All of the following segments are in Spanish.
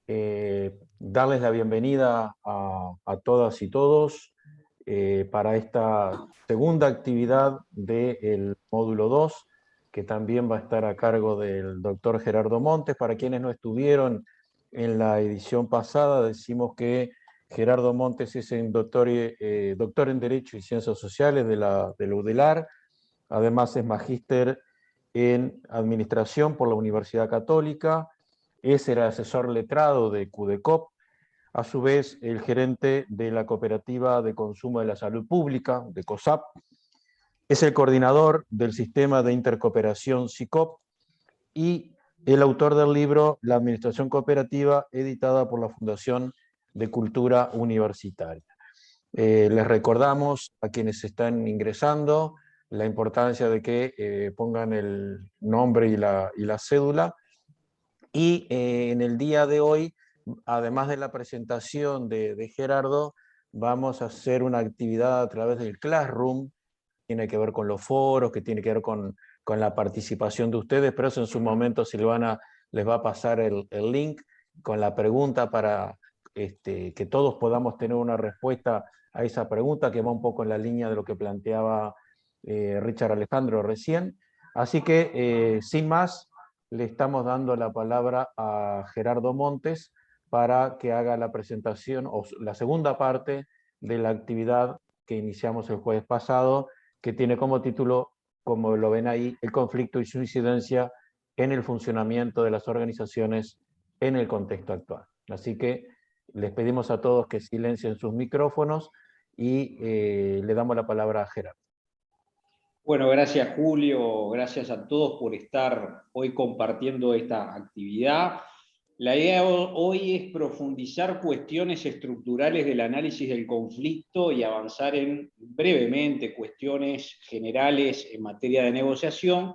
darles la bienvenida a todas y todos para esta segunda actividad del módulo 2, que también va a estar a cargo del doctor Gerardo Montes. Para quienes no estuvieron en la edición pasada, decimos que Gerardo Montes es un doctor en Derecho y Ciencias Sociales de la UDELAR. Además es magíster en Administración por la Universidad Católica, es el asesor letrado de CUDECOP, a su vez el gerente de la Cooperativa de Consumo de la Salud Pública, de COSAP, es el coordinador del Sistema de Intercooperación SICOP y el autor del libro La Administración Cooperativa, editada por la Fundación de Cultura Universitaria. Les recordamos a quienes están ingresando la importancia de que pongan el nombre y la cédula. Y en el día de hoy, además de la presentación de Gerardo, vamos a hacer una actividad a través del Classroom, tiene que ver con los foros, que tiene que ver con la participación de ustedes, pero eso en su momento Silvana les va a pasar el link con la pregunta para que todos podamos tener una respuesta a esa pregunta, que va un poco en la línea de lo que planteaba Richard Alejandro recién. Así que, sin más, le estamos dando la palabra a Gerardo Montes para que haga la presentación o la segunda parte de la actividad que iniciamos el jueves pasado, que tiene como título, como lo ven ahí, el conflicto y su incidencia en el funcionamiento de las organizaciones en el contexto actual. Así que les pedimos a todos que silencien sus micrófonos y le damos la palabra a Gerardo. Bueno, gracias Julio, gracias a todos por estar hoy compartiendo esta actividad. La idea hoy es profundizar cuestiones estructurales del análisis del conflicto y avanzar en brevemente cuestiones generales en materia de negociación,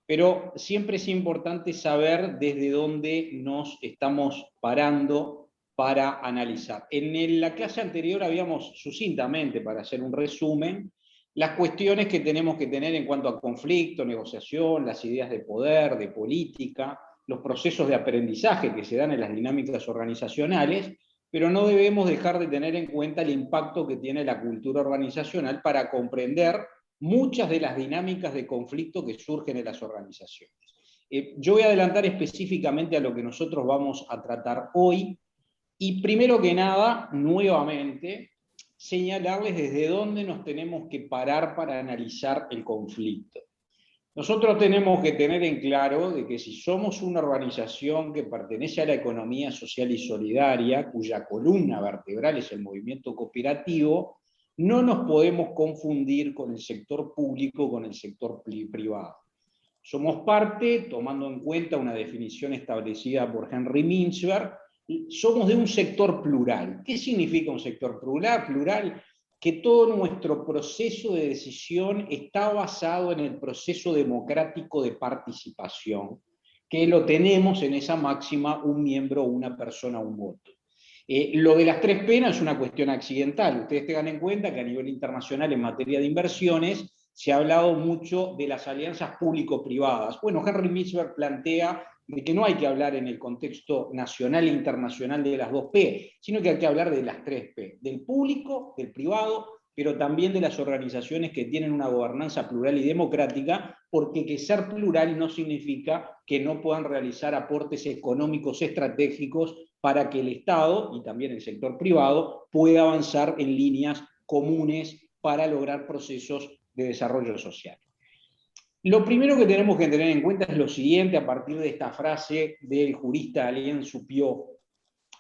pero siempre es importante saber desde dónde nos estamos parando para analizar. En la clase anterior habíamos sucintamente, para hacer un resumen, las cuestiones que tenemos que tener en cuanto a conflicto, negociación, las ideas de poder, de política, los procesos de aprendizaje que se dan en las dinámicas organizacionales, pero no debemos dejar de tener en cuenta el impacto que tiene la cultura organizacional para comprender muchas de las dinámicas de conflicto que surgen en las organizaciones. Yo voy a adelantar específicamente a lo que nosotros vamos a tratar hoy, y primero que nada, nuevamente, señalarles desde dónde nos tenemos que parar para analizar el conflicto. Nosotros tenemos que tener en claro de que si somos una organización que pertenece a la economía social y solidaria, cuya columna vertebral es el movimiento cooperativo, no nos podemos confundir con el sector público, con el sector privado. Somos parte, tomando en cuenta una definición establecida por Henry Mintzberg, somos de un sector plural. ¿Qué significa un sector plural? Plural, que todo nuestro proceso de decisión está basado en el proceso democrático de participación, que lo tenemos en esa máxima, un miembro, una persona, un voto. Lo de las 3P no es una cuestión accidental. Ustedes tengan en cuenta que a nivel internacional en materia de inversiones se ha hablado mucho de las alianzas público-privadas. Bueno, Henry Mintzberg plantea de que no hay que hablar en el contexto nacional e internacional de las 2P, sino que hay que hablar de las 3P, del público, del privado, pero también de las organizaciones que tienen una gobernanza plural y democrática, porque que ser plural no significa que no puedan realizar aportes económicos estratégicos para que el Estado, y también el sector privado, pueda avanzar en líneas comunes para lograr procesos de desarrollo social. Lo primero que tenemos que tener en cuenta es lo siguiente, a partir de esta frase del jurista Alain Supiot: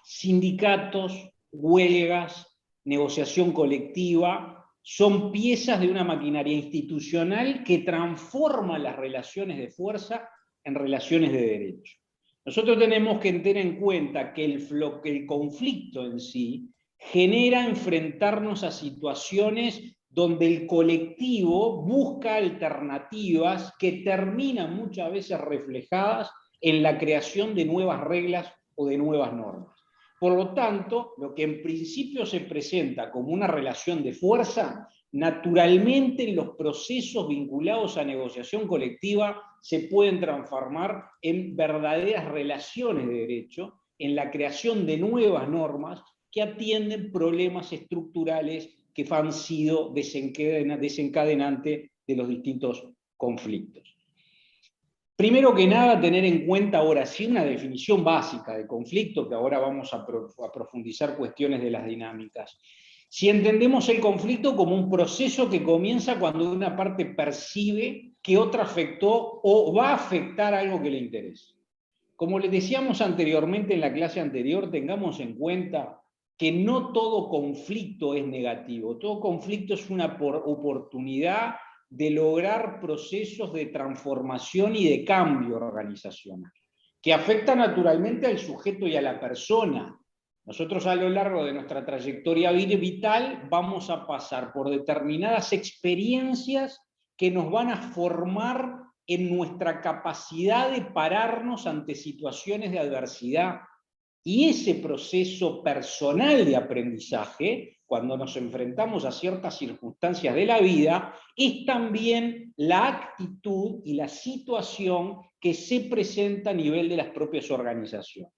sindicatos, huelgas, negociación colectiva son piezas de una maquinaria institucional que transforma las relaciones de fuerza en relaciones de derecho. Nosotros tenemos que tener en cuenta que el conflicto en sí genera enfrentarnos a situaciones donde el colectivo busca alternativas que terminan muchas veces reflejadas en la creación de nuevas reglas o de nuevas normas. Por lo tanto, lo que en principio se presenta como una relación de fuerza, naturalmente en los procesos vinculados a negociación colectiva se pueden transformar en verdaderas relaciones de derecho, en la creación de nuevas normas que atienden problemas estructurales que han sido desencadenantes de los distintos conflictos. Primero que nada, tener en cuenta ahora sí una definición básica de conflicto, que ahora vamos a profundizar cuestiones de las dinámicas. Si entendemos el conflicto como un proceso que comienza cuando una parte percibe que otra afectó o va a afectar algo que le interesa. Como les decíamos anteriormente en la clase anterior, tengamos en cuenta que no todo conflicto es negativo, todo conflicto es una oportunidad de lograr procesos de transformación y de cambio organizacional, que afecta naturalmente al sujeto y a la persona. Nosotros a lo largo de nuestra trayectoria vital vamos a pasar por determinadas experiencias que nos van a formar en nuestra capacidad de pararnos ante situaciones de adversidad. Y ese proceso personal de aprendizaje, cuando nos enfrentamos a ciertas circunstancias de la vida, es también la actitud y la situación que se presenta a nivel de las propias organizaciones.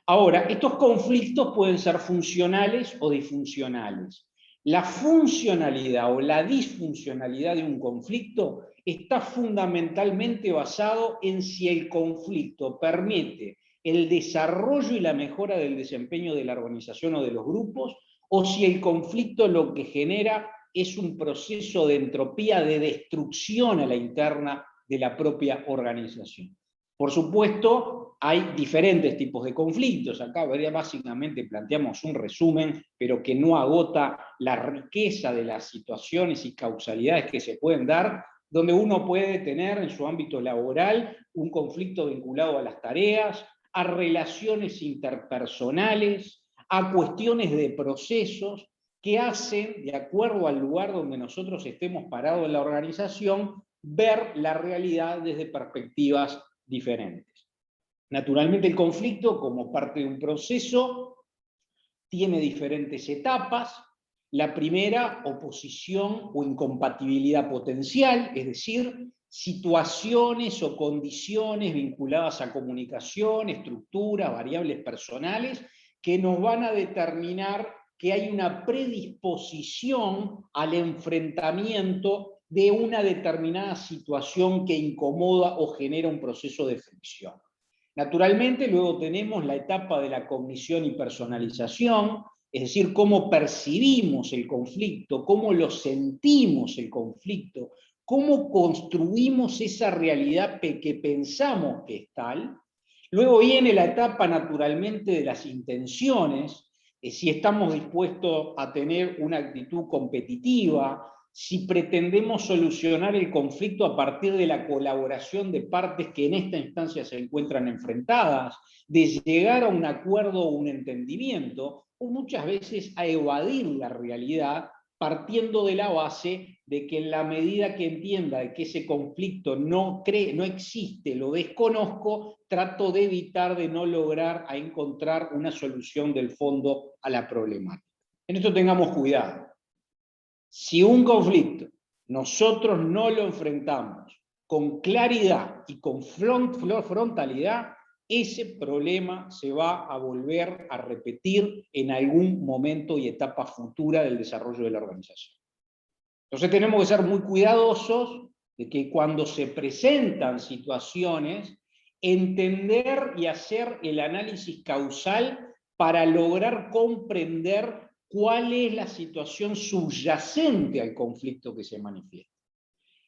Ahora, estos conflictos pueden ser funcionales o disfuncionales. La funcionalidad o la disfuncionalidad de un conflicto está fundamentalmente basado en si el conflicto permite el desarrollo y la mejora del desempeño de la organización o de los grupos, o si el conflicto lo que genera es un proceso de entropía, de destrucción a la interna de la propia organización. Por supuesto, hay diferentes tipos de conflictos. Acá básicamente planteamos un resumen, pero que no agota la riqueza de las situaciones y causalidades que se pueden dar, donde uno puede tener en su ámbito laboral un conflicto vinculado a las tareas, a relaciones interpersonales, a cuestiones de procesos que hacen, de acuerdo al lugar donde nosotros estemos parados en la organización, ver la realidad desde perspectivas diferentes. Naturalmente el conflicto, como parte de un proceso, tiene diferentes etapas. La primera, oposición o incompatibilidad potencial, es decir, situaciones o condiciones vinculadas a comunicación, estructuras, variables personales, que nos van a determinar que hay una predisposición al enfrentamiento de una determinada situación que incomoda o genera un proceso de fricción. Naturalmente, luego tenemos la etapa de la cognición y personalización, es decir, cómo percibimos el conflicto, cómo lo sentimos el conflicto, cómo construimos esa realidad que pensamos que es tal. Luego viene la etapa, naturalmente, de las intenciones, si estamos dispuestos a tener una actitud competitiva, si pretendemos solucionar el conflicto a partir de la colaboración de partes que en esta instancia se encuentran enfrentadas, de llegar a un acuerdo o un entendimiento, o muchas veces a evadir la realidad, partiendo de la base de que en la medida que entienda de que ese conflicto no existe, lo desconozco, trato de evitar de no lograr a encontrar una solución del fondo a la problemática. En esto tengamos cuidado. Si un conflicto nosotros no lo enfrentamos con claridad y con frontalidad, ese problema se va a volver a repetir en algún momento y etapa futura del desarrollo de la organización. Entonces tenemos que ser muy cuidadosos de que cuando se presentan situaciones, entender y hacer el análisis causal para lograr comprender cuál es la situación subyacente al conflicto que se manifiesta.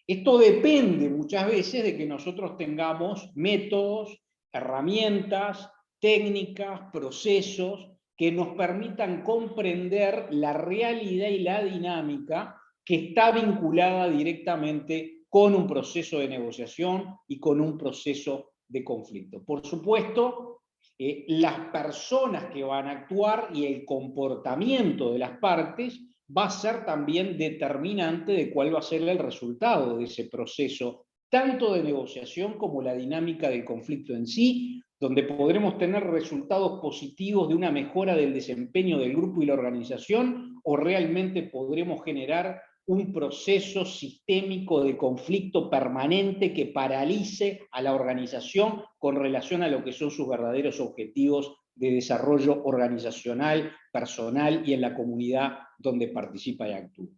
Esto depende muchas veces de que nosotros tengamos métodos, herramientas, técnicas, procesos que nos permitan comprender la realidad y la dinámica que está vinculada directamente con un proceso de negociación y con un proceso de conflicto. Por supuesto, las personas que van a actuar y el comportamiento de las partes va a ser también determinante de cuál va a ser el resultado de ese proceso, tanto de negociación como la dinámica del conflicto en sí, donde podremos tener resultados positivos de una mejora del desempeño del grupo y la organización, o realmente podremos generar un proceso sistémico de conflicto permanente que paralice a la organización con relación a lo que son sus verdaderos objetivos de desarrollo organizacional, personal y en la comunidad donde participa y actúa.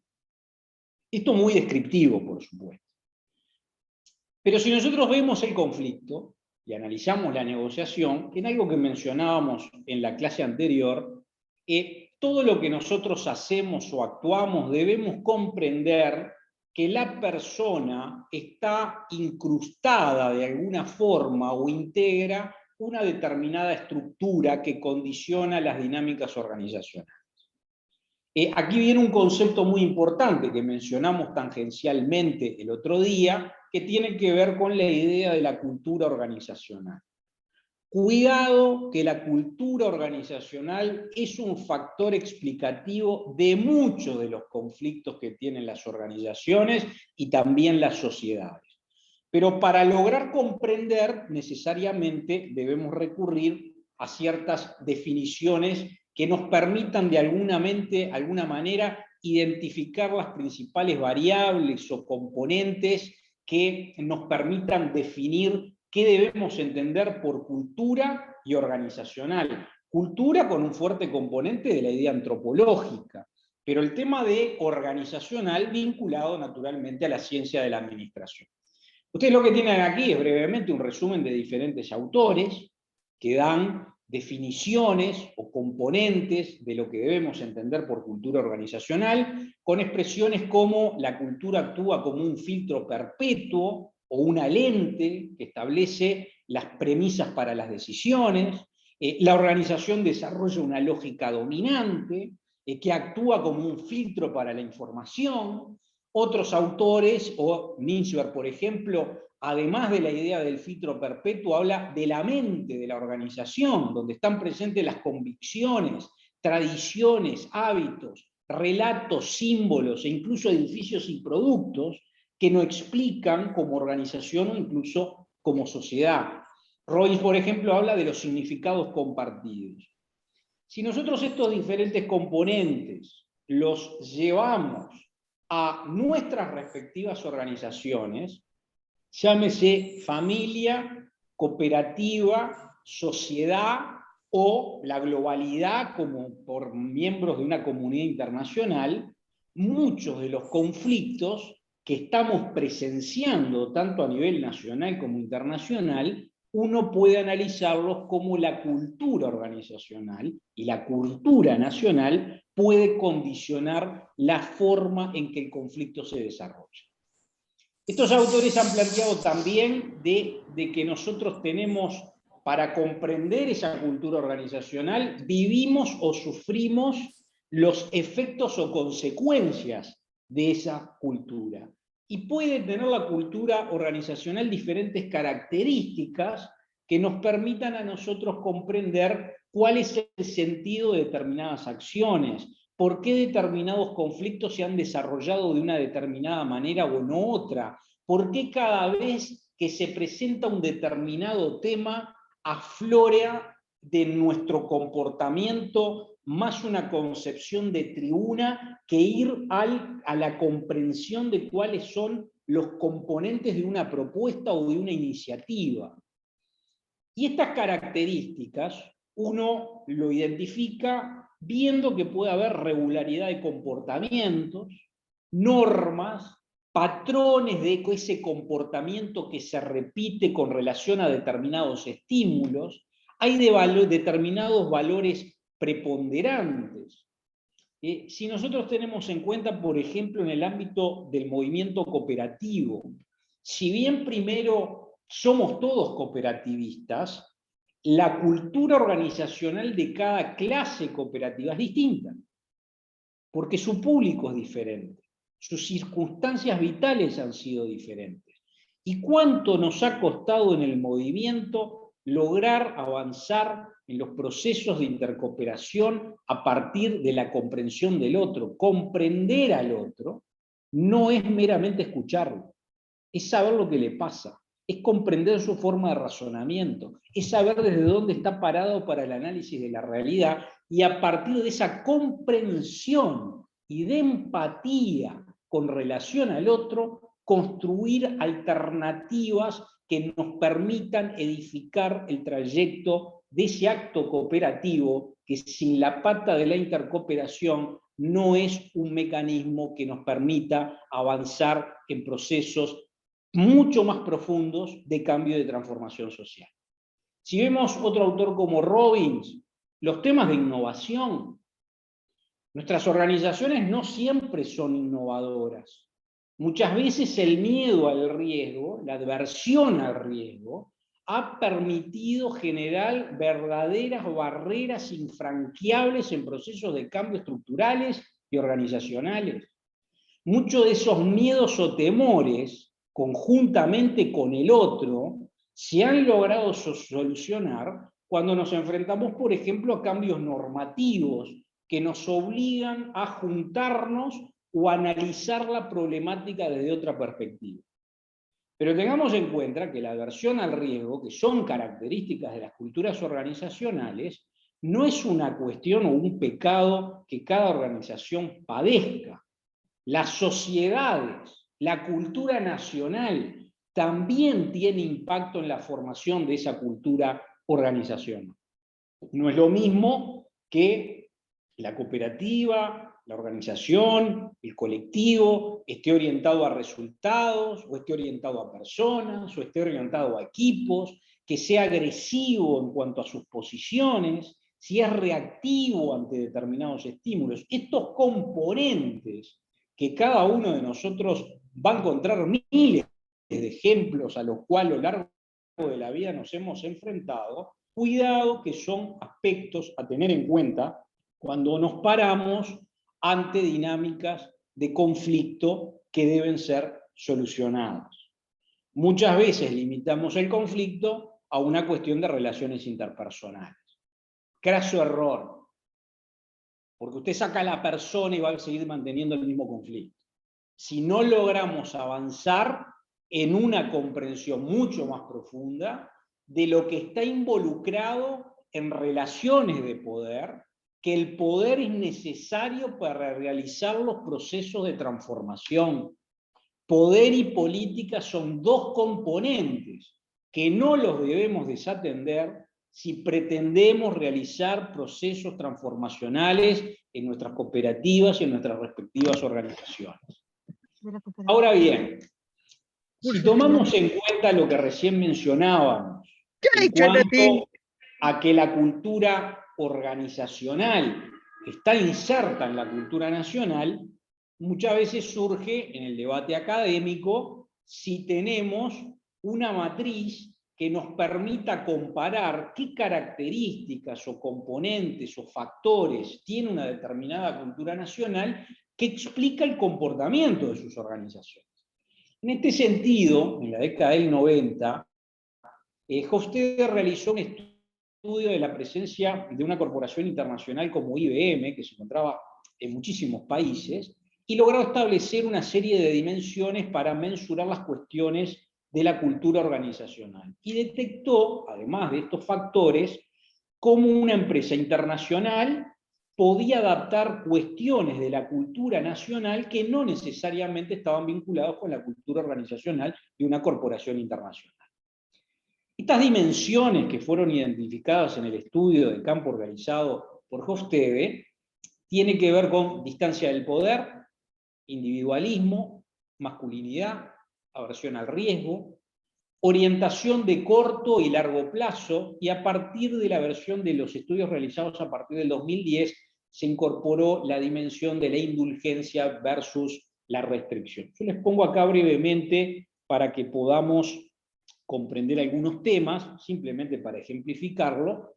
Esto muy descriptivo, por supuesto. Pero si nosotros vemos el conflicto y analizamos la negociación, en algo que mencionábamos en la clase anterior, todo lo que nosotros hacemos o actuamos debemos comprender que la persona está incrustada de alguna forma o integra una determinada estructura que condiciona las dinámicas organizacionales. Aquí viene un concepto muy importante que mencionamos tangencialmente el otro día, que tiene que ver con la idea de la cultura organizacional. Cuidado que la cultura organizacional es un factor explicativo de muchos de los conflictos que tienen las organizaciones y también las sociedades. Pero para lograr comprender, necesariamente debemos recurrir a ciertas definiciones que nos permitan de alguna manera identificar las principales variables o componentes que nos permitan definir qué debemos entender por cultura y organizacional. Cultura con un fuerte componente de la idea antropológica, pero el tema de organizacional vinculado naturalmente a la ciencia de la administración. Ustedes lo que tienen aquí es brevemente un resumen de diferentes autores que dan definiciones o componentes de lo que debemos entender por cultura organizacional, con expresiones como la cultura actúa como un filtro perpetuo o una lente que establece las premisas para las decisiones, la organización desarrolla una lógica dominante, que actúa como un filtro para la información. Otros autores, o Ninchberg, por ejemplo, además de la idea del filtro perpetuo, habla de la mente de la organización, donde están presentes las convicciones, tradiciones, hábitos, relatos, símbolos e incluso edificios y productos que nos explican como organización o incluso como sociedad. Royce, por ejemplo, habla de los significados compartidos. Si nosotros estos diferentes componentes los llevamos a nuestras respectivas organizaciones, llámese familia, cooperativa, sociedad o la globalidad como por miembros de una comunidad internacional, muchos de los conflictos que estamos presenciando tanto a nivel nacional como internacional, uno puede analizarlos como la cultura organizacional y la cultura nacional puede condicionar la forma en que el conflicto se desarrolla. Estos autores han planteado también de que nosotros tenemos, para comprender esa cultura organizacional, vivimos o sufrimos los efectos o consecuencias de esa cultura. Y puede tener la cultura organizacional diferentes características que nos permitan a nosotros comprender cuál es el sentido de determinadas acciones, por qué determinados conflictos se han desarrollado de una determinada manera o no otra, por qué cada vez que se presenta un determinado tema aflora de nuestro comportamiento más una concepción de tribuna que ir a la comprensión de cuáles son los componentes de una propuesta o de una iniciativa. Y estas características uno lo identifica viendo que puede haber regularidad de comportamientos, normas, patrones de ese comportamiento que se repite con relación a determinados estímulos, hay determinados valores preponderantes. Si nosotros tenemos en cuenta, por ejemplo, en el ámbito del movimiento cooperativo, si bien primero somos todos cooperativistas, la cultura organizacional de cada clase cooperativa es distinta, porque su público es diferente, sus circunstancias vitales han sido diferentes. ¿Y cuánto nos ha costado en el movimiento lograr avanzar en los procesos de intercooperación a partir de la comprensión del otro? Comprender al otro no es meramente escucharlo, es saber lo que le pasa, es comprender su forma de razonamiento, es saber desde dónde está parado para el análisis de la realidad, y a partir de esa comprensión y de empatía con relación al otro, construir alternativas que nos permitan edificar el trayecto de ese acto cooperativo que sin la pata de la intercooperación no es un mecanismo que nos permita avanzar en procesos mucho más profundos de cambio y de transformación social. Si vemos otro autor como Robbins, los temas de innovación, nuestras organizaciones no siempre son innovadoras. Muchas veces el miedo al riesgo, la aversión al riesgo, ha permitido generar verdaderas barreras infranqueables en procesos de cambio estructurales y organizacionales. Muchos de esos miedos o temores, conjuntamente con el otro, se han logrado solucionar cuando nos enfrentamos, por ejemplo, a cambios normativos que nos obligan a juntarnos o a analizar la problemática desde otra perspectiva. Pero tengamos en cuenta que la aversión al riesgo, que son características de las culturas organizacionales, no es una cuestión o un pecado que cada organización padezca. Las sociedades, la cultura nacional, también tiene impacto en la formación de esa cultura organizacional. No es lo mismo que la cooperativa, la organización, el colectivo, esté orientado a resultados, o esté orientado a personas, o esté orientado a equipos, que sea agresivo en cuanto a sus posiciones, si es reactivo ante determinados estímulos. Estos componentes que cada uno de nosotros va a encontrar miles de ejemplos a los cuales a lo largo de la vida nos hemos enfrentado, cuidado que son aspectos a tener en cuenta cuando nos paramos ante dinámicas de conflicto que deben ser solucionadas. Muchas veces limitamos el conflicto a una cuestión de relaciones interpersonales. Craso error, porque usted saca a la persona y va a seguir manteniendo el mismo conflicto. Si no logramos avanzar en una comprensión mucho más profunda de lo que está involucrado en relaciones de poder, que el poder es necesario para realizar los procesos de transformación. Poder y política son dos componentes que no los debemos desatender si pretendemos realizar procesos transformacionales en nuestras cooperativas y en nuestras respectivas organizaciones. Ahora bien, si tomamos en cuenta lo que recién mencionábamos, en cuanto a que la cultura organizacional está inserta en la cultura nacional, muchas veces surge en el debate académico si tenemos una matriz que nos permita comparar qué características o componentes o factores tiene una determinada cultura nacional que explica el comportamiento de sus organizaciones. En este sentido, en la década del 90, Hofstede realizó un estudio de la presencia de una corporación internacional como IBM, que se encontraba en muchísimos países, y logró establecer una serie de dimensiones para mensurar las cuestiones de la cultura organizacional. Y detectó, además de estos factores, cómo una empresa internacional podía adaptar cuestiones de la cultura nacional que no necesariamente estaban vinculadas con la cultura organizacional de una corporación internacional. Estas dimensiones que fueron identificadas en el estudio de campo realizado por Hofstede tienen que ver con distancia del poder, individualismo, masculinidad, aversión al riesgo, orientación de corto y largo plazo, y a partir de la versión de los estudios realizados a partir del 2010 se incorporó la dimensión de la indulgencia versus la restricción. Yo les pongo acá brevemente para que podamos comprender algunos temas, simplemente para ejemplificarlo,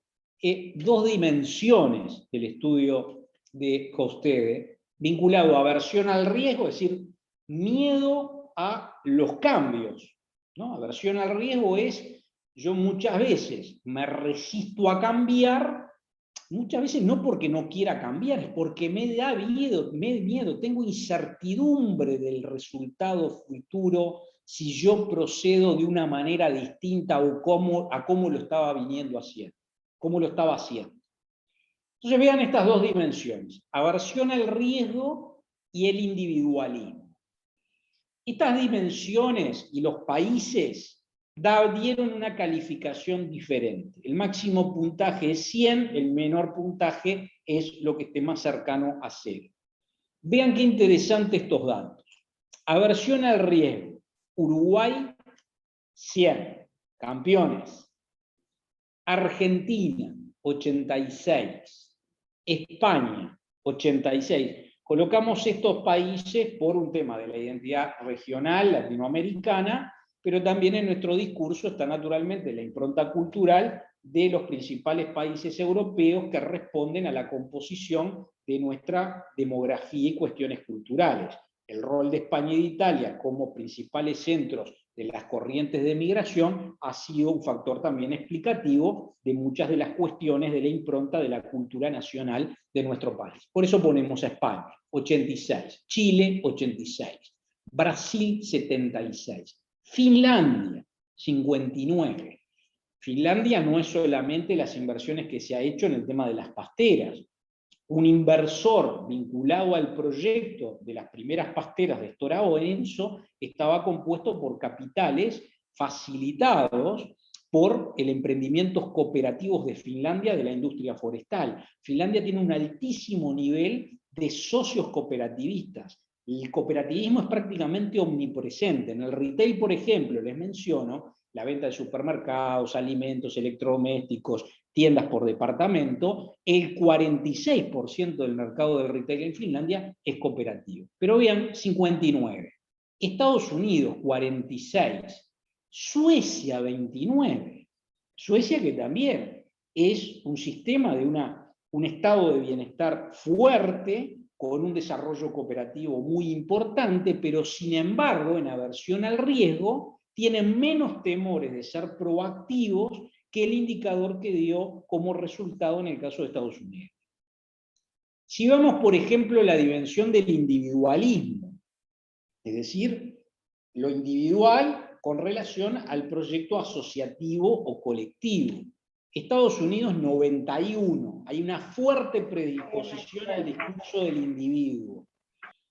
dos dimensiones del estudio de Hofstede, vinculado a aversión al riesgo, es decir, miedo a los cambios, ¿no? Aversión al riesgo es, yo muchas veces me resisto a cambiar, muchas veces no porque no quiera cambiar, es porque me da miedo, tengo incertidumbre del resultado futuro si yo procedo de una manera distinta a cómo lo estaba viniendo haciendo, cómo lo estaba haciendo. Entonces vean estas dos dimensiones, aversión al riesgo y el individualismo. Estas dimensiones y los países dieron una calificación diferente. El máximo puntaje es 100, el menor puntaje es lo que esté más cercano a 0. Vean qué interesante estos datos. Aversión al riesgo. Uruguay, 100, campeones. Argentina, 86. España, 86. Colocamos estos países por un tema de la identidad regional latinoamericana, pero también en nuestro discurso está naturalmente la impronta cultural de los principales países europeos que responden a la composición de nuestra demografía y cuestiones culturales. El rol de España y de Italia como principales centros de las corrientes de migración ha sido un factor también explicativo de muchas de las cuestiones de la impronta de la cultura nacional de nuestro país. Por eso ponemos a España, 86, Chile, 86, Brasil, 76, Finlandia, 59. Finlandia no es solamente las inversiones que se ha hecho en el tema de las pasteras. Un inversor vinculado al proyecto de las primeras pasteras de Stora Enso estaba compuesto por capitales facilitados por el emprendimientos cooperativos de Finlandia de la industria forestal. Finlandia tiene un altísimo nivel de socios cooperativistas. El cooperativismo es prácticamente omnipresente. En el retail, por ejemplo, les menciono la venta de supermercados, alimentos, electrodomésticos, tiendas por departamento, el 46% del mercado del retail en Finlandia es cooperativo. Pero vean, 59. Estados Unidos, 46. Suecia, 29. Suecia que también es un sistema de un estado de bienestar fuerte, con un desarrollo cooperativo muy importante, pero sin embargo, en aversión al riesgo, tienen menos temores de ser proactivos que el indicador que dio como resultado en el caso de Estados Unidos. Si vemos, por ejemplo, la dimensión del individualismo, es decir, lo individual con relación al proyecto asociativo o colectivo. Estados Unidos, 91. Hay una fuerte predisposición al discurso del individuo.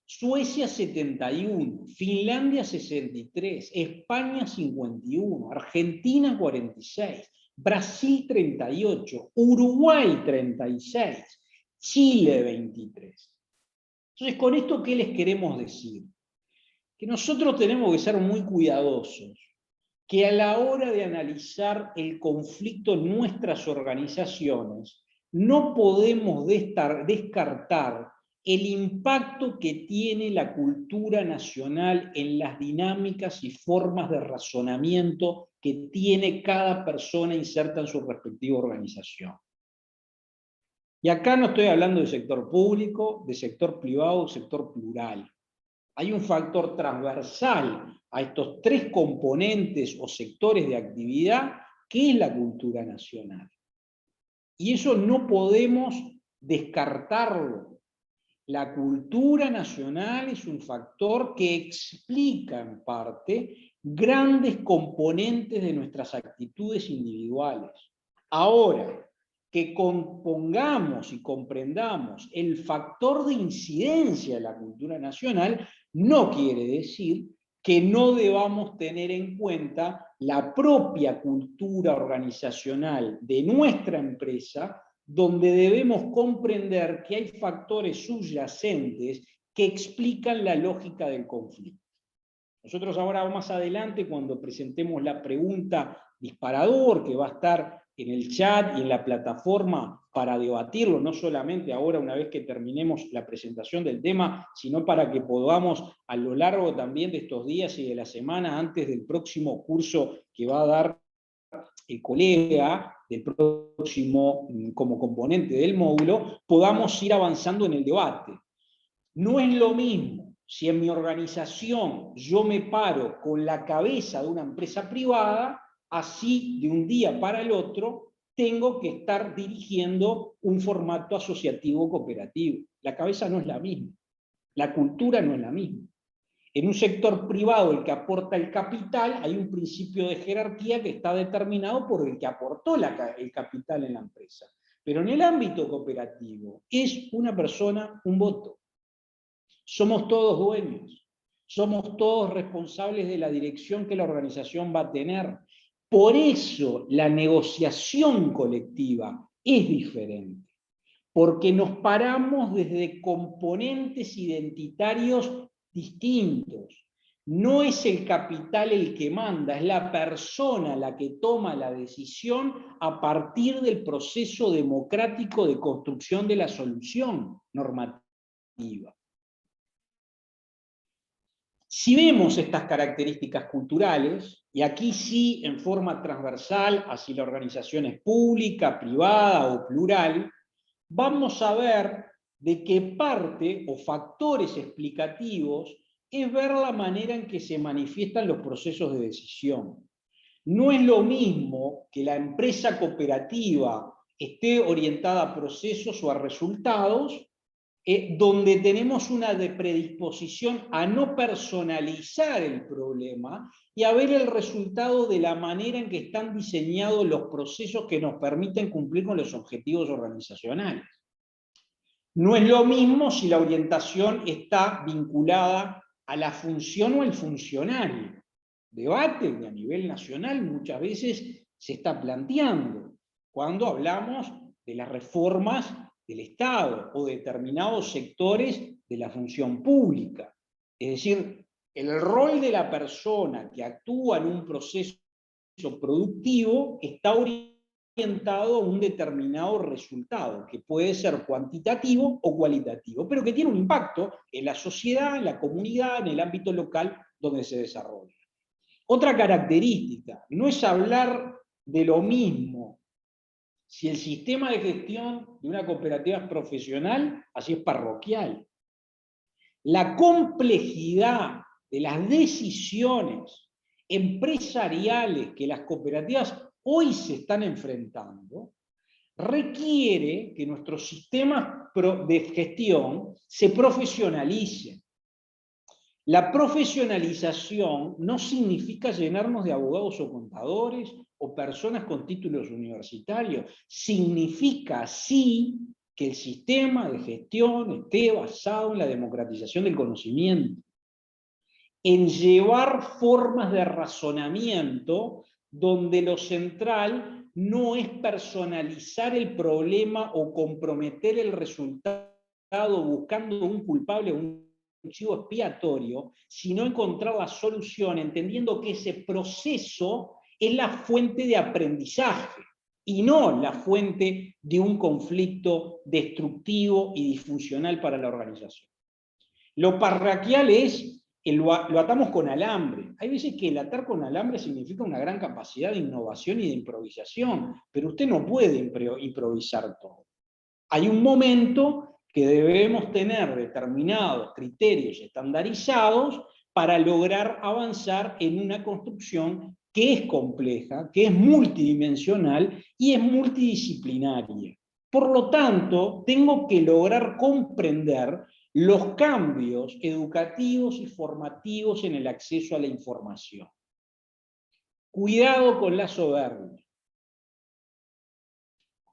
Suecia, 71. Finlandia, 63. España, 51. Argentina, 46. Brasil, 38. Uruguay, 36. Chile, 23. Entonces, ¿con esto qué les queremos decir? Que nosotros tenemos que ser muy cuidadosos, que a la hora de analizar el conflicto en nuestras organizaciones, no podemos descartar el impacto que tiene la cultura nacional en las dinámicas y formas de razonamiento que tiene cada persona inserta en su respectiva organización. Y acá no estoy hablando de sector público, de sector privado, de sector plural. Hay un factor transversal a estos tres componentes o sectores de actividad, que es la cultura nacional. Y eso no podemos descartarlo. La cultura nacional es un factor que explica en parte grandes componentes de nuestras actitudes individuales. Ahora, que compongamos y comprendamos el factor de incidencia de la cultura nacional no quiere decir que no debamos tener en cuenta la propia cultura organizacional de nuestra empresa, donde debemos comprender que hay factores subyacentes que explican la lógica del conflicto. Nosotros ahora más adelante, cuando presentemos la pregunta disparador, que va a estar en el chat y en la plataforma para debatirlo, no solamente ahora una vez que terminemos la presentación del tema, sino para que podamos a lo largo también de estos días y de la semana, antes del próximo curso que va a dar el colega del próximo como componente del módulo, podamos ir avanzando en el debate. No es lo mismo si en mi organización yo me paro con la cabeza de una empresa privada, así de un día para el otro tengo que estar dirigiendo un formato asociativo cooperativo. La cabeza no es la misma, la cultura no es la misma. En un sector privado, el que aporta el capital, hay un principio de jerarquía que está determinado por el que aportó el capital en la empresa. Pero en el ámbito cooperativo, es una persona, un voto. Somos todos dueños. somos todos responsables de la dirección que la organización va a tener. Por eso la negociación colectiva es diferente, porque nos paramos desde componentes identitarios distintos. No es el capital el que manda, es la persona la que toma la decisión a partir del proceso democrático de construcción de la solución normativa. Si vemos estas características culturales, y aquí sí en forma transversal, así la organización es pública, privada o plural, vamos a ver de qué parte o factores explicativos es ver la manera en que se manifiestan los procesos de decisión. No es lo mismo que la empresa cooperativa esté orientada a procesos o a resultados, donde tenemos una predisposición a no personalizar el problema y a ver el resultado de la manera en que están diseñados los procesos que nos permiten cumplir con los objetivos organizacionales. No es lo mismo si la orientación está vinculada a la función o al funcionario. Debate que a nivel nacional muchas veces se está planteando cuando hablamos de las reformas del Estado o de determinados sectores de la función pública. Es decir, el rol de la persona que actúa en un proceso productivo está orientado a un determinado resultado, que puede ser cuantitativo o cualitativo, pero que tiene un impacto en la sociedad, en la comunidad, en el ámbito local donde se desarrolla. Otra característica, no es hablar de lo mismo si el sistema de gestión de una cooperativa es profesional, así es parroquial. La complejidad de las decisiones empresariales que las cooperativas hoy se están enfrentando requiere que nuestros sistemas de gestión se profesionalicen. La profesionalización no significa llenarnos de abogados o contadores o personas con títulos universitarios. Significa, sí, que el sistema de gestión esté basado en la democratización del conocimiento, en llevar formas de razonamiento donde lo central no es personalizar el problema o comprometer el resultado buscando un culpable o un chivo expiatorio, sino encontrar la solución entendiendo que ese proceso es la fuente de aprendizaje y no la fuente de un conflicto destructivo y disfuncional para la organización. Lo parroquial es, lo atamos con alambre. Hay veces que el atar con alambre significa una gran capacidad de innovación y de improvisación, pero usted no puede improvisar todo. Hay un momento que debemos tener determinados criterios estandarizados para lograr avanzar en una construcción que es compleja, que es multidimensional y es multidisciplinaria. Por lo tanto, tengo que lograr comprender los cambios educativos y formativos en el acceso a la información. Cuidado con la soberbia.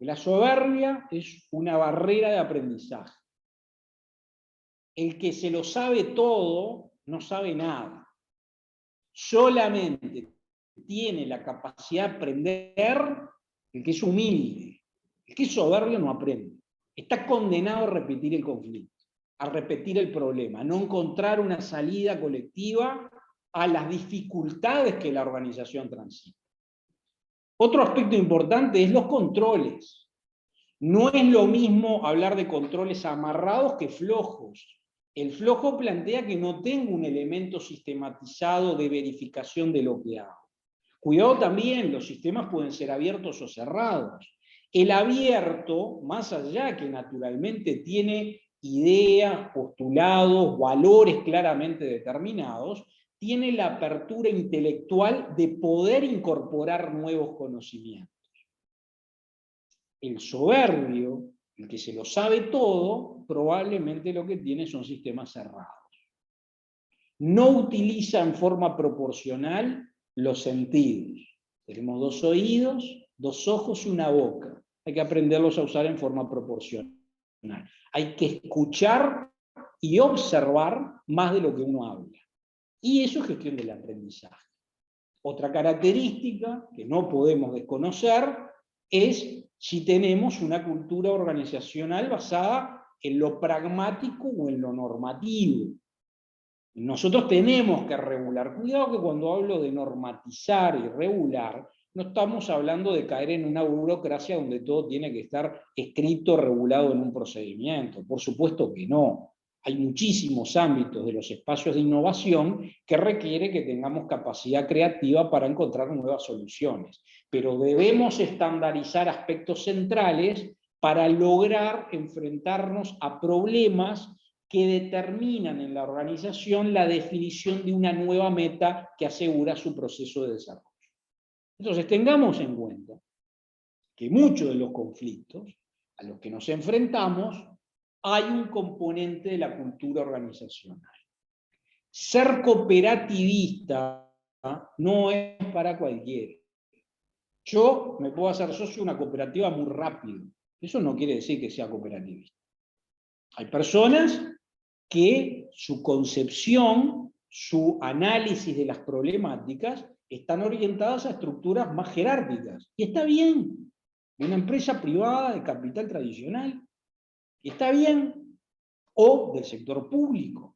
La soberbia es una barrera de aprendizaje. El que se lo sabe todo no sabe nada. Solamente tiene la capacidad de aprender el que es humilde. El que es soberbio no aprende. Está condenado a repetir el conflicto, a repetir el problema, a no encontrar una salida colectiva a las dificultades que la organización transita. Otro aspecto importante es los controles. No es lo mismo hablar de controles amarrados que flojos. El flojo plantea que no tengo un elemento sistematizado de verificación de lo que hago. Cuidado también, los sistemas pueden ser abiertos o cerrados. El abierto, más allá que naturalmente tiene ideas, postulados, valores claramente determinados, tiene la apertura intelectual de poder incorporar nuevos conocimientos. El soberbio, el que se lo sabe todo, probablemente lo que tiene son sistemas cerrados. No utiliza en forma proporcional los sentidos. Tenemos 2 oídos, 2 ojos y una boca. Hay que aprenderlos a usar en forma proporcional. Hay que escuchar y observar más de lo que uno habla. Y eso es gestión del aprendizaje. Otra característica que no podemos desconocer es si tenemos una cultura organizacional basada en lo pragmático o en lo normativo. Nosotros tenemos que regular. Cuidado que cuando hablo de normatizar y regular, no estamos hablando de caer en una burocracia donde todo tiene que estar escrito, regulado en un procedimiento. Por supuesto que no. Hay muchísimos ámbitos de los espacios de innovación que requiere que tengamos capacidad creativa para encontrar nuevas soluciones. Pero debemos estandarizar aspectos centrales para lograr enfrentarnos a problemas que determinan en la organización la definición de una nueva meta que asegura su proceso de desarrollo. Entonces, tengamos en cuenta que muchos de los conflictos a los que nos enfrentamos hay un componente de la cultura organizacional. Ser cooperativista no es para cualquiera. Yo me puedo hacer socio de una cooperativa muy rápido. Eso no quiere decir que sea cooperativista. Hay personas que su concepción, su análisis de las problemáticas están orientadas a estructuras más jerárquicas. Y está bien, de una empresa privada de capital tradicional, y está bien, o del sector público.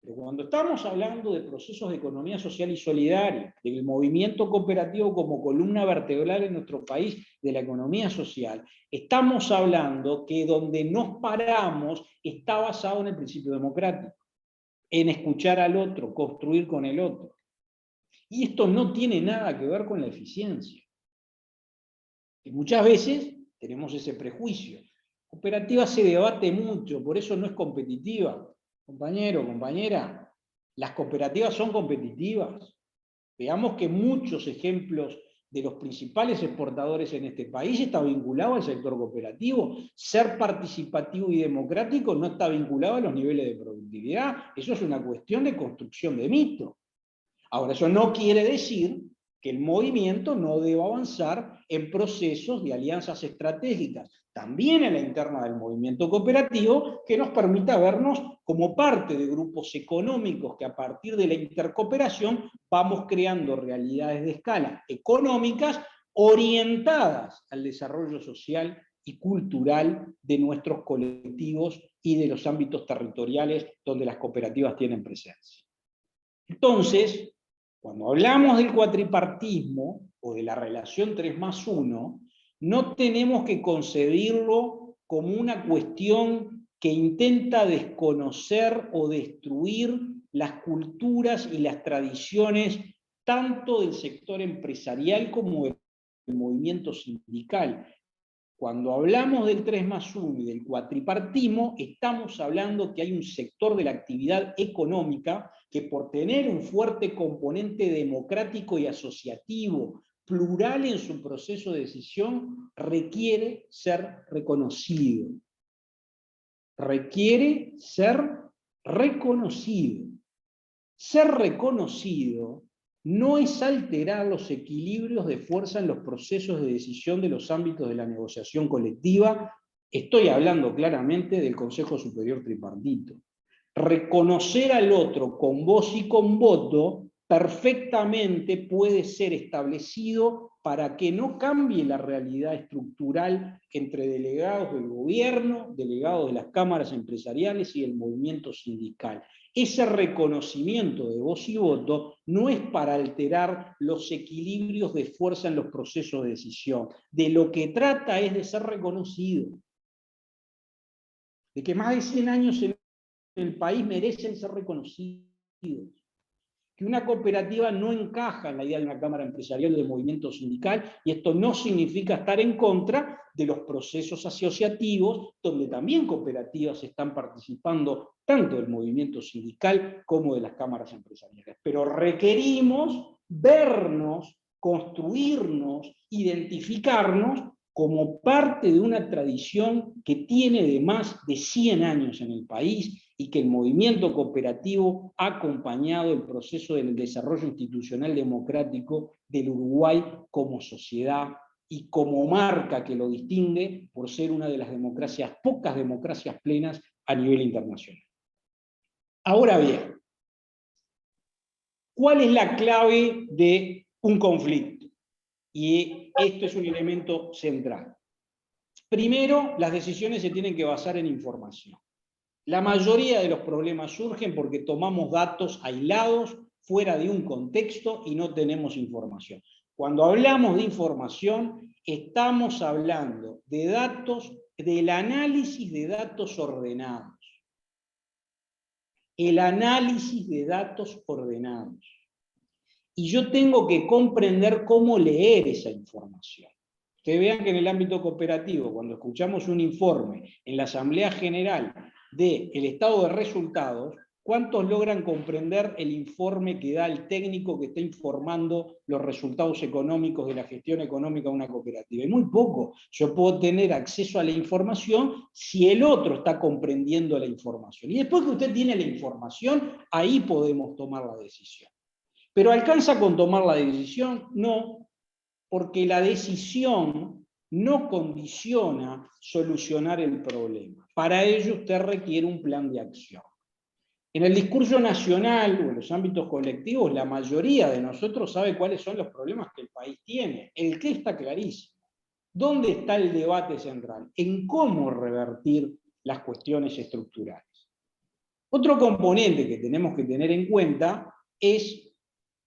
Pero cuando estamos hablando de procesos de economía social y solidaria, del movimiento cooperativo como columna vertebral en nuestro país de la economía social, estamos hablando que donde nos paramos está basado en el principio democrático, en escuchar al otro, construir con el otro. Y esto no tiene nada que ver con la eficiencia. Y muchas veces tenemos ese prejuicio. Cooperativa se debate mucho, por eso no es competitiva. Compañero, compañera, las cooperativas son competitivas. Veamos que muchos ejemplos de los principales exportadores en este país están vinculados al sector cooperativo. Ser participativo y democrático no está vinculado a los niveles de productividad. Eso es una cuestión de construcción de mito. Ahora, eso no quiere decir que el movimiento no deba avanzar en procesos de alianzas estratégicas, también en la interna del movimiento cooperativo, que nos permita vernos como parte de grupos económicos que a partir de la intercooperación vamos creando realidades de escala económicas orientadas al desarrollo social y cultural de nuestros colectivos y de los ámbitos territoriales donde las cooperativas tienen presencia. Entonces, cuando hablamos del cuatripartismo o de la relación 3+1, no tenemos que concebirlo como una cuestión que intenta desconocer o destruir las culturas y las tradiciones tanto del sector empresarial como del movimiento sindical. Cuando hablamos del 3+1 y del cuatripartismo, estamos hablando que hay un sector de la actividad económica que por tener un fuerte componente democrático y asociativo, plural en su proceso de decisión, requiere ser reconocido. Requiere ser reconocido. Ser reconocido no es alterar los equilibrios de fuerza en los procesos de decisión de los ámbitos de la negociación colectiva. Estoy hablando claramente del Consejo Superior Tripartito. Reconocer al otro con voz y con voto perfectamente puede ser establecido para que no cambie la realidad estructural entre delegados del gobierno, delegados de las cámaras empresariales y el movimiento sindical. Ese reconocimiento de voz y voto no es para alterar los equilibrios de fuerza en los procesos de decisión. De lo que trata es de ser reconocido. De que más de 100 años en el país merecen ser reconocidos. Que una cooperativa no encaja en la idea de una cámara empresarial o de movimiento sindical, y esto no significa estar en contra de los procesos asociativos, donde también cooperativas están participando tanto del movimiento sindical como de las cámaras empresariales. Pero requerimos vernos, construirnos, identificarnos como parte de una tradición que tiene de más de 100 años en el país y que el movimiento cooperativo ha acompañado el proceso del desarrollo institucional democrático del Uruguay como sociedad y como marca que lo distingue por ser una de las democracias, pocas democracias plenas a nivel internacional. Ahora bien, ¿Cuál es la clave de un conflicto? Y esto es un elemento central. Primero, las decisiones se tienen que basar en información. La mayoría de los problemas surgen porque tomamos datos aislados, fuera de un contexto, y no tenemos información. Cuando hablamos de información, estamos hablando de datos, del análisis de datos ordenados. El análisis de datos ordenados. Y yo tengo que comprender cómo leer esa información. Ustedes vean que en el ámbito cooperativo, cuando escuchamos un informe en la Asamblea General del estado de resultados, ¿cuántos logran comprender el informe que da el técnico que está informando los resultados económicos de la gestión económica de una cooperativa? Y muy poco. Yo puedo tener acceso a la información si el otro está comprendiendo la información. Y después que usted tiene la información, ahí podemos tomar la decisión. ¿Pero alcanza con tomar la decisión? No, porque la decisión no condiciona solucionar el problema. Para ello usted requiere un plan de acción. En el discurso nacional o en los ámbitos colectivos, la mayoría de nosotros sabe cuáles son los problemas que el país tiene. El qué está clarísimo. ¿Dónde está el debate central? En cómo revertir las cuestiones estructurales. Otro componente que tenemos que tener en cuenta es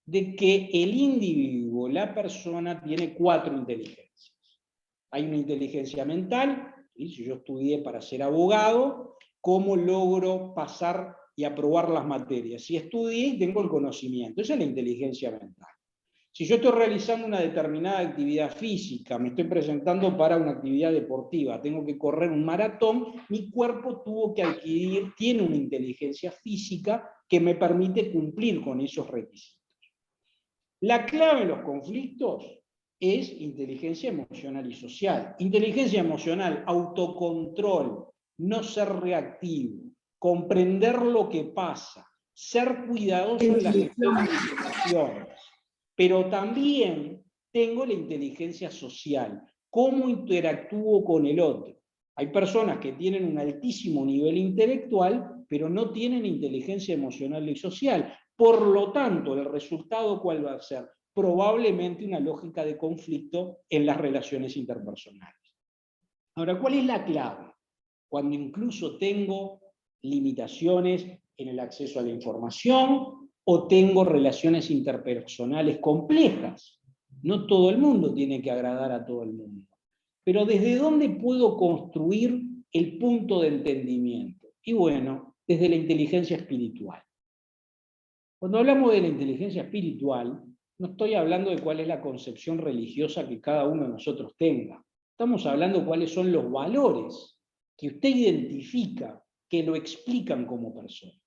de que el individuo, la persona, tiene 4 inteligencias. Hay una inteligencia mental, ¿sí? Si yo estudié para ser abogado, ¿cómo logro pasar y aprobar las materias? Si estudié y tengo el conocimiento, esa es la inteligencia mental. Si yo estoy realizando una determinada actividad física, me estoy presentando para una actividad deportiva, tengo que correr un maratón, mi cuerpo tuvo que adquirir, tiene una inteligencia física que me permite cumplir con esos requisitos. La clave en los conflictos es inteligencia emocional y social. Inteligencia emocional, autocontrol, no ser reactivo, comprender lo que pasa, ser cuidadoso en la gestión de situaciones. Pero también tengo la inteligencia social, cómo interactúo con el otro. Hay personas que tienen un altísimo nivel intelectual, pero no tienen inteligencia emocional y social. Por lo tanto, el resultado, ¿cuál va a ser? Probablemente una lógica de conflicto en las relaciones interpersonales. Ahora, ¿cuál es la clave? Cuando incluso tengo limitaciones en el acceso a la información o tengo relaciones interpersonales complejas. No todo el mundo tiene que agradar a todo el mundo. Pero ¿desde dónde puedo construir el punto de entendimiento? Y bueno, desde la inteligencia espiritual. Cuando hablamos de la inteligencia espiritual, no estoy hablando de cuál es la concepción religiosa que cada uno de nosotros tenga. Estamos hablando de cuáles son los valores que usted identifica, que lo explican como persona.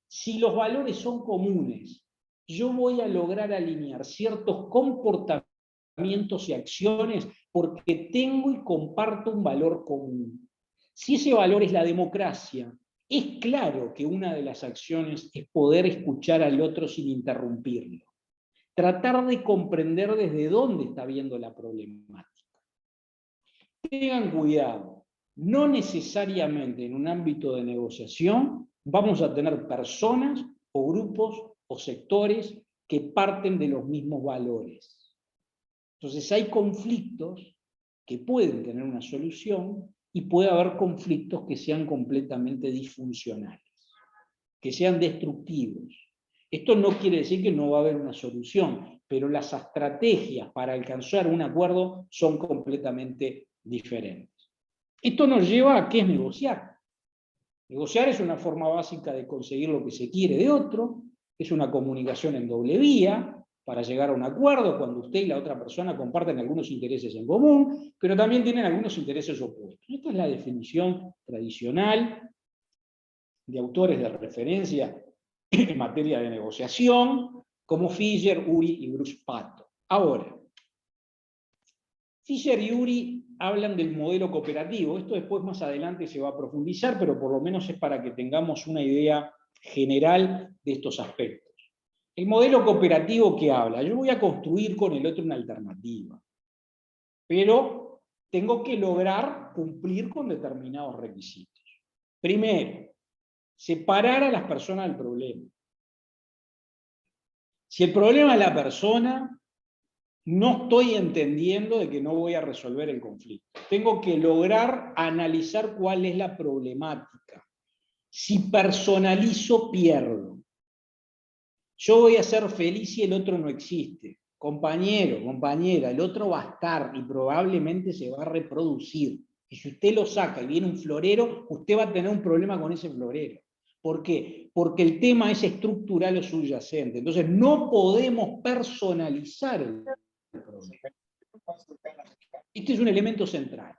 Si los valores son comunes, yo voy a lograr alinear ciertos comportamientos y acciones porque tengo y comparto un valor común. Si ese valor es la democracia, es claro que una de las acciones es poder escuchar al otro sin interrumpirlo. Tratar de comprender desde dónde está viendo la problemática. Tengan cuidado, no necesariamente en un ámbito de negociación vamos a tener personas o grupos o sectores que parten de los mismos valores. Entonces hay conflictos que pueden tener una solución y puede haber conflictos que sean completamente disfuncionales, que sean destructivos. Esto no quiere decir que no va a haber una solución, pero las estrategias para alcanzar un acuerdo son completamente diferentes. Esto nos lleva a qué es negociar. Negociar es una forma básica de conseguir lo que se quiere de otro, es una comunicación en doble vía, para llegar a un acuerdo, cuando usted y la otra persona comparten algunos intereses en común, pero también tienen algunos intereses opuestos. Esta es la definición tradicional de autores de referencia en materia de negociación, como Fisher, Uri y Bruce Patton. Ahora, Fisher y Uri hablan del modelo cooperativo. Esto después más adelante se va a profundizar, pero por lo menos es para que tengamos una idea general de estos aspectos. El modelo cooperativo que habla, yo voy a construir con el otro una alternativa, pero tengo que lograr cumplir con determinados requisitos. Primero, separar a las personas del problema. Si el problema es la persona, no estoy entendiendo de que no voy a resolver el conflicto. Tengo que lograr analizar cuál es la problemática. Si personalizo, pierdo. Yo voy a ser feliz si el otro no existe. Compañero, compañera, el otro va a estar y probablemente se va a reproducir. Y si usted lo saca y viene un florero, usted va a tener un problema con ese florero. ¿Por qué? Porque el tema es estructural o subyacente. Entonces no podemos personalizar el problema. Este es un elemento central.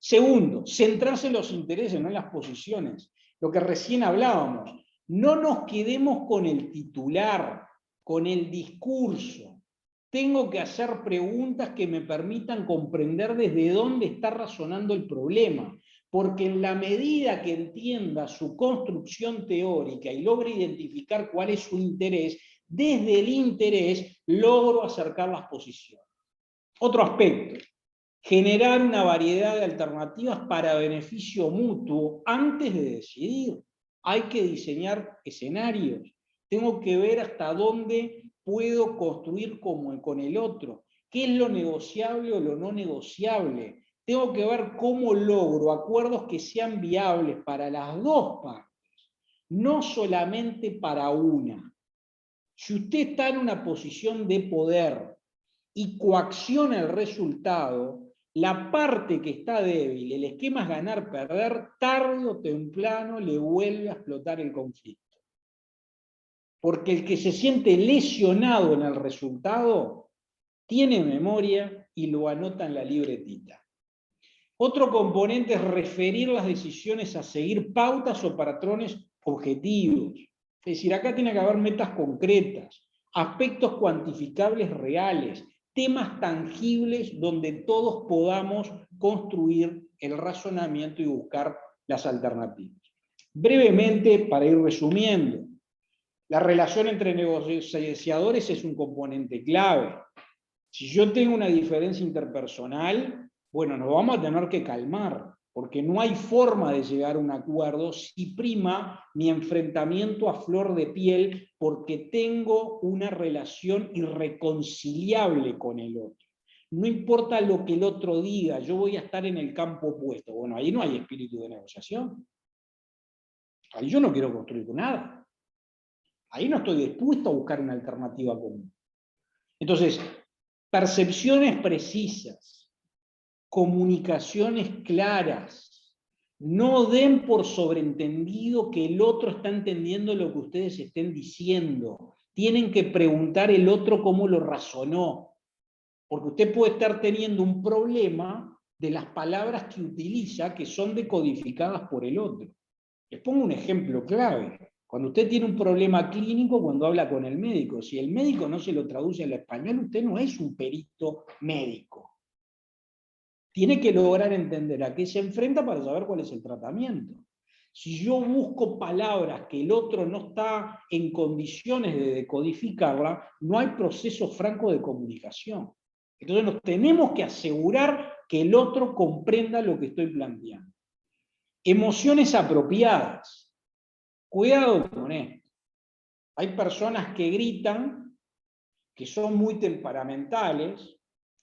Segundo, centrarse en los intereses, no en las posiciones. Lo que recién hablábamos. No nos quedemos con el titular, con el discurso. Tengo que hacer preguntas que me permitan comprender desde dónde está razonando el problema. Porque en la medida que entienda su construcción teórica y logre identificar cuál es su interés, desde el interés logro acercar las posiciones. Otro aspecto. Generar una variedad de alternativas para beneficio mutuo antes de decidir. Hay que diseñar escenarios. Tengo que ver hasta dónde puedo construir con el otro. ¿Qué es lo negociable o lo no negociable? Tengo que ver cómo logro acuerdos que sean viables para las dos partes, no solamente para una. Si usted está en una posición de poder y coacciona el resultado, la parte que está débil, el esquema es ganar-perder, tarde o temprano le vuelve a explotar el conflicto. Porque el que se siente lesionado en el resultado, tiene memoria y lo anota en la libretita. Otro componente es referir las decisiones a seguir pautas o patrones objetivos. Es decir, acá tiene que haber metas concretas, aspectos cuantificables reales, temas tangibles donde todos podamos construir el razonamiento y buscar las alternativas. Brevemente, para ir resumiendo, la relación entre negociadores es un componente clave. Si yo tengo una diferencia interpersonal, bueno, nos vamos a tener que calmar, porque no hay forma de llegar a un acuerdo si prima mi enfrentamiento a flor de piel porque tengo una relación irreconciliable con el otro. No importa lo que el otro diga, yo voy a estar en el campo opuesto. Bueno, ahí no hay espíritu de negociación. Ahí yo no quiero construir nada. Ahí no estoy dispuesto a buscar una alternativa común. Entonces, percepciones precisas, comunicaciones claras, no den por sobreentendido que el otro está entendiendo lo que ustedes estén diciendo. Tienen que preguntar el otro cómo lo razonó. Porque usted puede estar teniendo un problema de las palabras que utiliza que son decodificadas por el otro. Les pongo un ejemplo clave. Cuando usted tiene un problema clínico, cuando habla con el médico, si el médico no se lo traduce al español, usted no es un perito médico. Tiene que lograr entender a qué se enfrenta para saber cuál es el tratamiento. Si yo busco palabras que el otro no está en condiciones de decodificarla, no hay proceso franco de comunicación. Entonces nos tenemos que asegurar que el otro comprenda lo que estoy planteando. Emociones apropiadas. Cuidado con esto. Hay personas que gritan, que son muy temperamentales,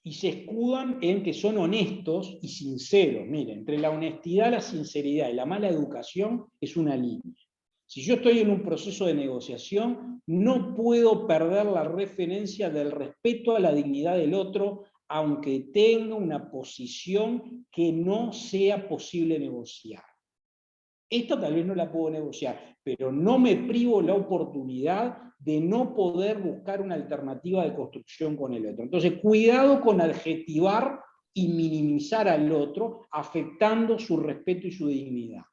y se escudan en que son honestos y sinceros. Miren, entre la honestidad, la sinceridad y la mala educación es una línea. Si yo estoy en un proceso de negociación, no puedo perder la referencia del respeto a la dignidad del otro, aunque tenga una posición que no sea posible negociar. Esta tal vez no la puedo negociar, pero no me privo la oportunidad de no poder buscar una alternativa de construcción con el otro. Entonces, cuidado con adjetivar y minimizar al otro, afectando su respeto y su dignidad.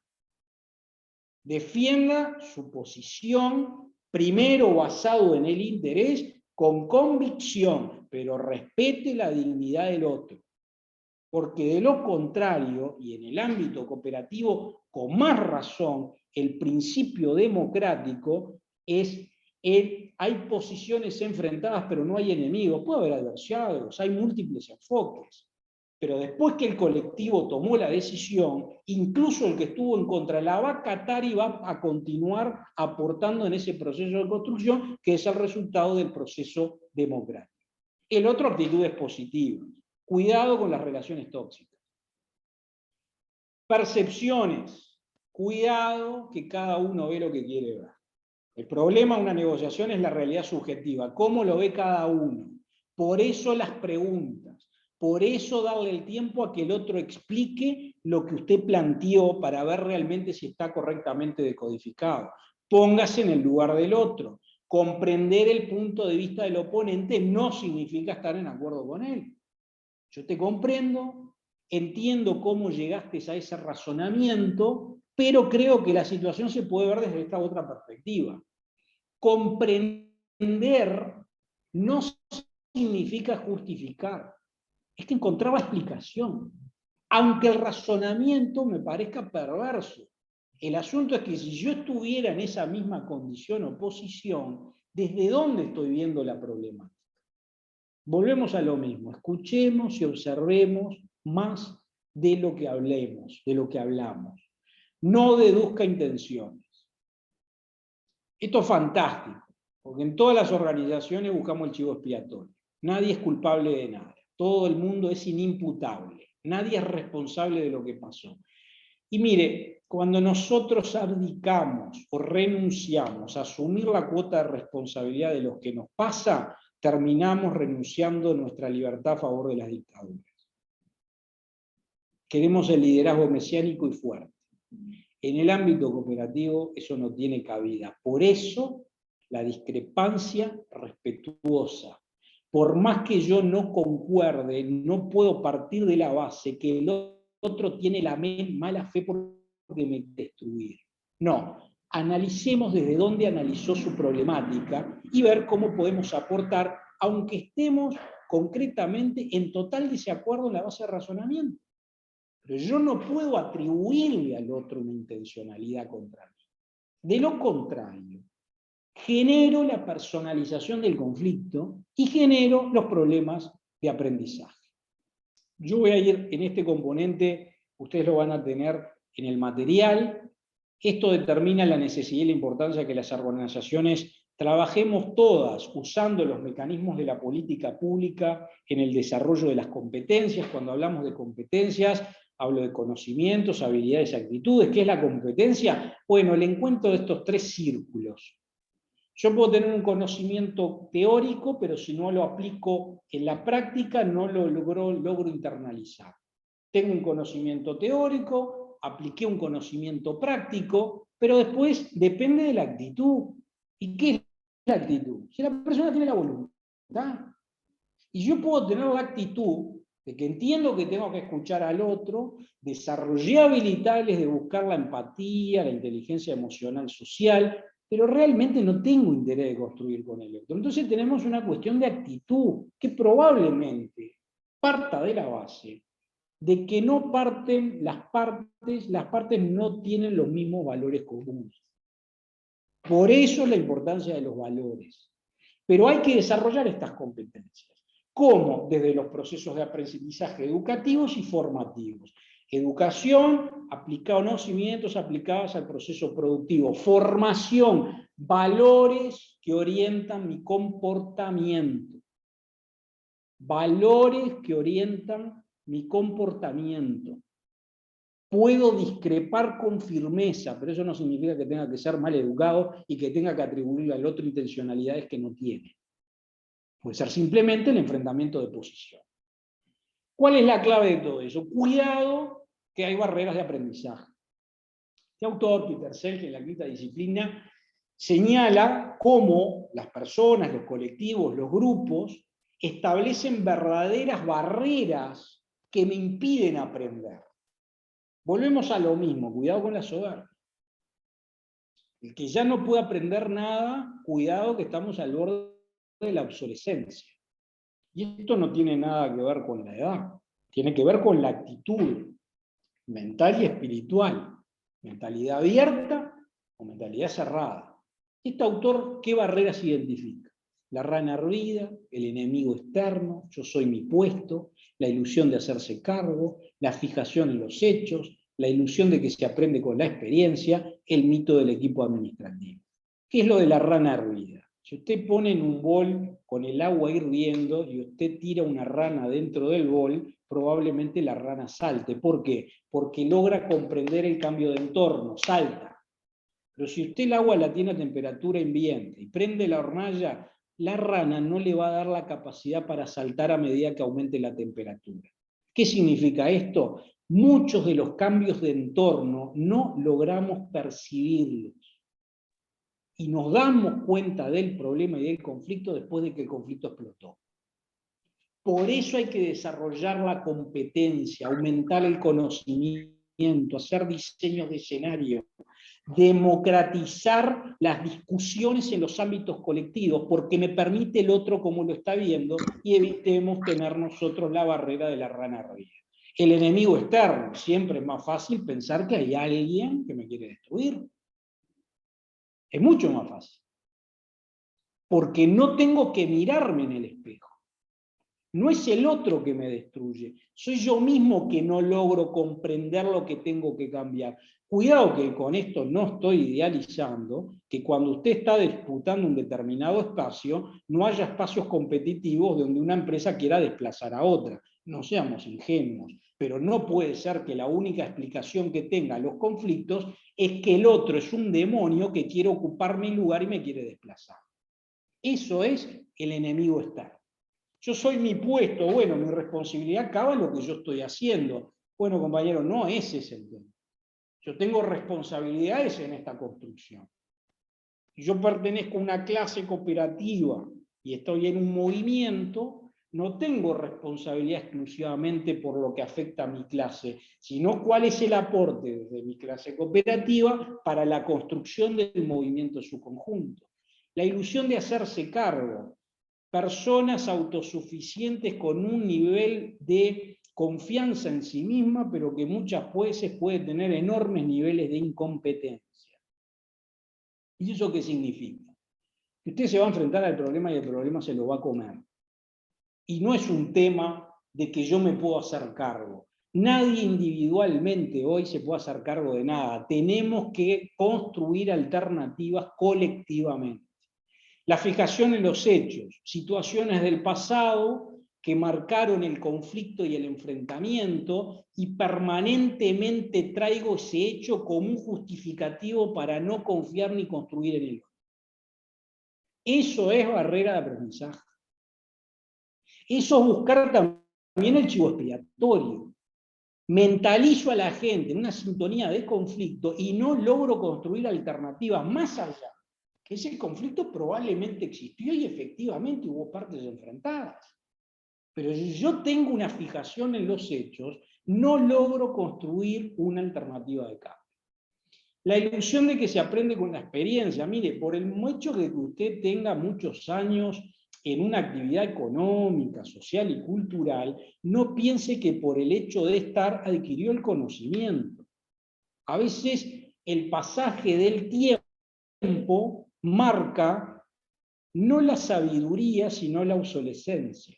Defienda su posición, primero basado en el interés, con convicción, pero respete la dignidad del otro. Porque de lo contrario, y en el ámbito cooperativo con más razón, el principio democrático es hay posiciones enfrentadas pero no hay enemigos, puede haber adversarios, hay múltiples enfoques. Pero después que el colectivo tomó la decisión, incluso el que estuvo en contra la va a acatar y va a continuar aportando en ese proceso de construcción, que es el resultado del proceso democrático. El otro, actitudes positivas. Cuidado con las relaciones tóxicas. Percepciones. Cuidado que cada uno ve lo que quiere ver. El problema de una negociación es la realidad subjetiva. ¿Cómo lo ve cada uno? Por eso las preguntas. Por eso darle el tiempo a que el otro explique lo que usted planteó para ver realmente si está correctamente decodificado. Póngase en el lugar del otro. Comprender el punto de vista del oponente no significa estar en acuerdo con él. Yo te comprendo, entiendo cómo llegaste a ese razonamiento, pero creo que la situación se puede ver desde esta otra perspectiva. Comprender no significa justificar. Es que encontraba explicación, aunque el razonamiento me parezca perverso. El asunto es que si yo estuviera en esa misma condición o posición, ¿desde dónde estoy viendo la problemática? Volvemos a lo mismo, escuchemos y observemos más de lo que hablemos, de lo que hablamos. No deduzca intenciones. Esto es fantástico, porque en todas las organizaciones buscamos el chivo expiatorio. Nadie es culpable de nada. Todo el mundo es inimputable. Nadie es responsable de lo que pasó. Y mire, cuando nosotros abdicamos o renunciamos a asumir la cuota de responsabilidad de lo que nos pasa, terminamos renunciando a nuestra libertad a favor de las dictaduras. Queremos el liderazgo mesiánico y fuerte. En el ámbito cooperativo eso no tiene cabida. Por eso la discrepancia respetuosa. Por más que yo no concuerde, no puedo partir de la base que el otro tiene la mala fe porque me destruir. No, analicemos desde dónde analizó su problemática y ver cómo podemos aportar, aunque estemos concretamente en total desacuerdo en la base de razonamiento. Pero yo no puedo atribuirle al otro una intencionalidad contra mí. De lo contrario, genero la personalización del conflicto y genero los problemas de aprendizaje. Yo voy a ir en este componente, ustedes lo van a tener en el material. Esto determina la necesidad y la importancia de que las organizaciones trabajemos todas usando los mecanismos de la política pública en el desarrollo de las competencias. Cuando hablamos de competencias, hablo de conocimientos, habilidades y actitudes. ¿Qué es la competencia? Bueno, el encuentro de estos tres círculos. Yo puedo tener un conocimiento teórico, pero si no lo aplico en la práctica, no lo logro internalizar. Tengo un conocimiento teórico, apliqué un conocimiento práctico, pero después depende de la actitud. ¿Y qué es la actitud? Si la persona tiene la voluntad. Y yo puedo tener la actitud de que entiendo que tengo que escuchar al otro, desarrollé habilidades de buscar la empatía, la inteligencia emocional social, pero realmente no tengo interés de construir con el otro. Entonces tenemos una cuestión de actitud que probablemente parta de la base de que no parten las partes no tienen los mismos valores comunes. Por eso la importancia de los valores. Pero hay que desarrollar estas competencias. ¿Cómo? Desde los procesos de aprendizaje educativos y formativos. Educación, conocimientos aplicados al proceso productivo. Formación, valores que orientan mi comportamiento. Valores que orientan mi comportamiento. Puedo discrepar con firmeza, pero eso no significa que tenga que ser mal educado y que tenga que atribuirle al otro intencionalidades que no tiene. Puede ser simplemente el enfrentamiento de posición. ¿Cuál es la clave de todo eso? Cuidado que hay barreras de aprendizaje. Este autor, Peter Selke, en la quinta disciplina, señala cómo las personas, los colectivos, los grupos, establecen verdaderas barreras que me impiden aprender. Volvemos a lo mismo, cuidado con la soberbia. El que ya no puede aprender nada, cuidado que estamos al borde de la obsolescencia. Y esto no tiene nada que ver con la edad, tiene que ver con la actitud mental y espiritual, mentalidad abierta o mentalidad cerrada. Este autor, ¿qué barreras identifica? La rana hervida, el enemigo externo, yo soy mi puesto, la ilusión de hacerse cargo, la fijación en los hechos, la ilusión de que se aprende con la experiencia, el mito del equipo administrativo. ¿Qué es lo de la rana hervida? Si usted pone en un bol con el agua hirviendo y usted tira una rana dentro del bol, probablemente la rana salte. ¿Por qué? Porque logra comprender el cambio de entorno, salta. Pero si usted el agua la tiene a temperatura ambiente y prende la hornalla, la rana no le va a dar la capacidad para saltar a medida que aumente la temperatura. ¿Qué significa esto? Muchos de los cambios de entorno no logramos percibirlos. Y nos damos cuenta del problema y del conflicto después de que el conflicto explotó. Por eso hay que desarrollar la competencia, aumentar el conocimiento, hacer diseños de escenario, democratizar las discusiones en los ámbitos colectivos, porque me permite el otro como lo está viendo, y evitemos tener nosotros la barrera de la rana hervida. El enemigo externo, siempre es más fácil pensar que hay alguien que me quiere destruir. Es mucho más fácil. Porque no tengo que mirarme en el espejo. No es el otro que me destruye, soy yo mismo que no logro comprender lo que tengo que cambiar. Cuidado que con esto no estoy idealizando que cuando usted está disputando un determinado espacio, no haya espacios competitivos donde una empresa quiera desplazar a otra. No seamos ingenuos, pero no puede ser que la única explicación que tenga los conflictos es que el otro es un demonio que quiere ocupar mi lugar y me quiere desplazar. Eso es el enemigo externo. Yo soy mi puesto, bueno, mi responsabilidad acaba en lo que yo estoy haciendo. Bueno, compañero, no ese es el tema. Yo tengo responsabilidades en esta construcción. Si yo pertenezco a una clase cooperativa y estoy en un movimiento, no tengo responsabilidad exclusivamente por lo que afecta a mi clase, sino cuál es el aporte desde mi clase cooperativa para la construcción del movimiento en su conjunto. La ilusión de hacerse cargo. Personas autosuficientes con un nivel de confianza en sí misma, pero que muchas veces puede tener enormes niveles de incompetencia. ¿Y eso qué significa? Que usted se va a enfrentar al problema y el problema se lo va a comer. Y no es un tema de que yo me puedo hacer cargo. Nadie individualmente hoy se puede hacer cargo de nada. Tenemos que construir alternativas colectivamente. La fijación en los hechos, situaciones del pasado que marcaron el conflicto y el enfrentamiento, y permanentemente traigo ese hecho como un justificativo para no confiar ni construir en el otro. Eso es barrera de aprendizaje. Eso es buscar también el chivo expiatorio. Mentalizo a la gente en una sintonía de conflicto y no logro construir alternativas más allá. Ese conflicto probablemente existió y efectivamente hubo partes enfrentadas. Pero si yo tengo una fijación en los hechos, no logro construir una alternativa de cambio. La ilusión de que se aprende con la experiencia. Mire, por el hecho de que usted tenga muchos años en una actividad económica, social y cultural, no piense que por el hecho de estar adquirió el conocimiento. A veces el pasaje del tiempo marca no la sabiduría, sino la obsolescencia.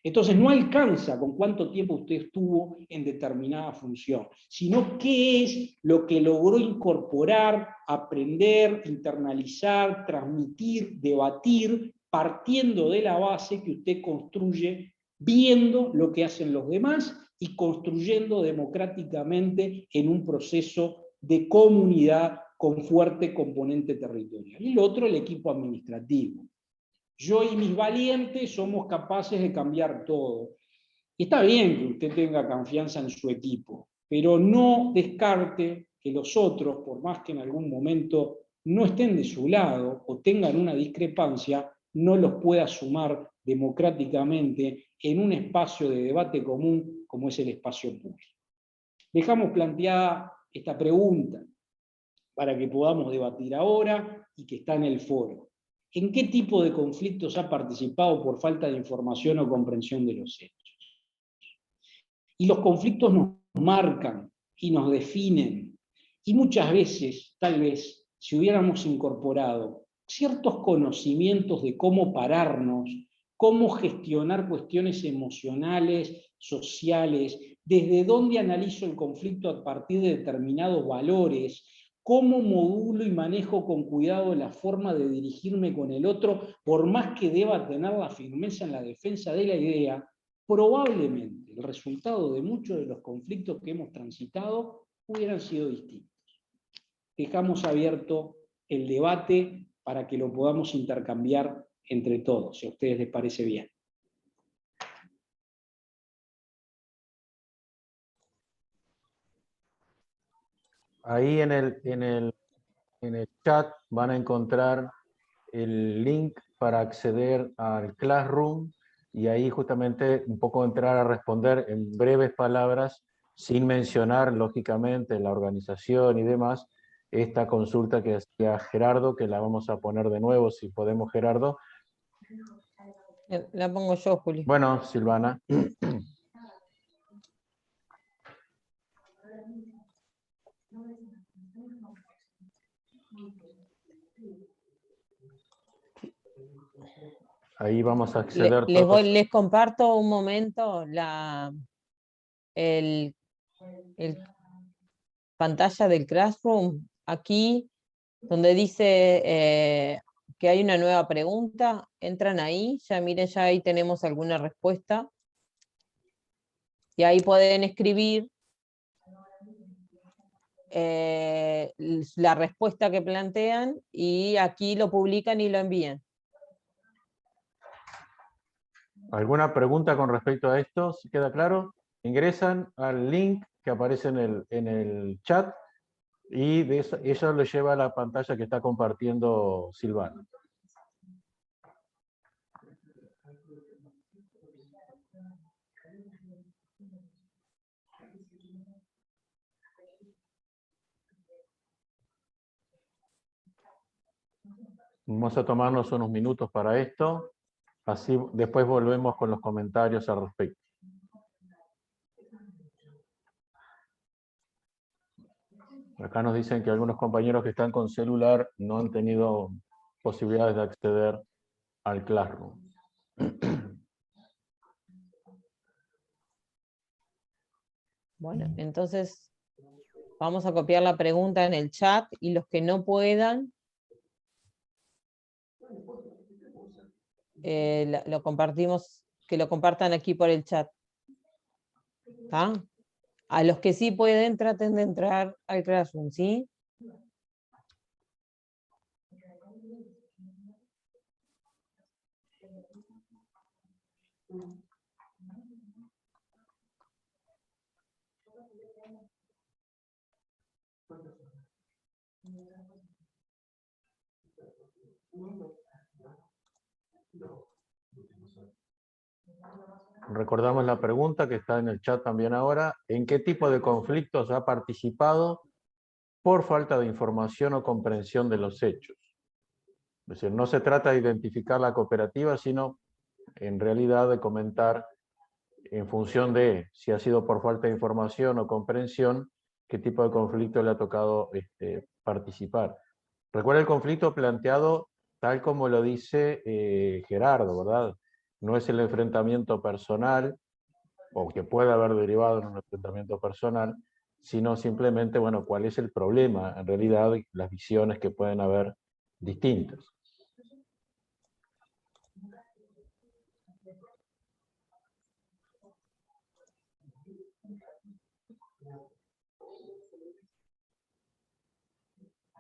Entonces no alcanza con cuánto tiempo usted estuvo en determinada función, sino qué es lo que logró incorporar, aprender, internalizar, transmitir, debatir, partiendo de la base que usted construye, viendo lo que hacen los demás y construyendo democráticamente en un proceso de comunidad con fuerte componente territorial. Y el otro, el equipo administrativo. Yo y mis valientes somos capaces de cambiar todo. Y está bien que usted tenga confianza en su equipo, pero no descarte que los otros, por más que en algún momento no estén de su lado o tengan una discrepancia, no los pueda sumar democráticamente en un espacio de debate común como es el espacio público. Dejamos planteada esta pregunta para que podamos debatir ahora y que está en el foro. ¿En qué tipo de conflictos ha participado por falta de información o comprensión de los hechos? Y los conflictos nos marcan y nos definen. Y muchas veces, tal vez, si hubiéramos incorporado ciertos conocimientos de cómo pararnos, cómo gestionar cuestiones emocionales, sociales, desde dónde analizo el conflicto a partir de determinados valores, cómo modulo y manejo con cuidado la forma de dirigirme con el otro, por más que deba tener la firmeza en la defensa de la idea, probablemente el resultado de muchos de los conflictos que hemos transitado hubieran sido distintos. Dejamos abierto el debate para que lo podamos intercambiar entre todos, si a ustedes les parece bien. Ahí en el chat van a encontrar el link para acceder al Classroom y ahí justamente un poco entrar a responder en breves palabras, sin mencionar lógicamente la organización y demás, esta consulta que hacía Gerardo, que la vamos a poner de nuevo si podemos, Gerardo. La pongo yo, Julio. Bueno, Silvana. Ahí vamos a acceder todos. Les comparto un momento el pantalla del Classroom. Aquí, donde dice que hay una nueva pregunta, entran ahí, ya miren, ya ahí tenemos alguna respuesta. Y ahí pueden escribir la respuesta que plantean y aquí lo publican y lo envían. ¿Alguna pregunta con respecto a esto? ¿Si queda claro? Ingresan al link que aparece en el chat y eso lo lleva a la pantalla que está compartiendo Silvana. Vamos a tomarnos unos minutos para esto, así después volvemos con los comentarios al respecto. Acá nos dicen que algunos compañeros que están con celular no han tenido posibilidades de acceder al Classroom. Bueno, entonces vamos a copiar la pregunta en el chat y los que no puedan, lo compartimos, que lo compartan aquí por el chat. ¿Está? A los que sí pueden, traten de entrar al Classroom, ¿sí? Recordamos la pregunta que está en el chat también ahora. ¿En qué tipo de conflictos ha participado por falta de información o comprensión de los hechos? Es decir, no se trata de identificar la cooperativa, sino en realidad de comentar en función de si ha sido por falta de información o comprensión, qué tipo de conflicto le ha tocado participar. Recuerda el conflicto planteado tal como lo dice Gerardo, ¿verdad? No es el enfrentamiento personal, o que puede haber derivado en un enfrentamiento personal, sino simplemente, bueno, cuál es el problema, en realidad, y las visiones que pueden haber distintas.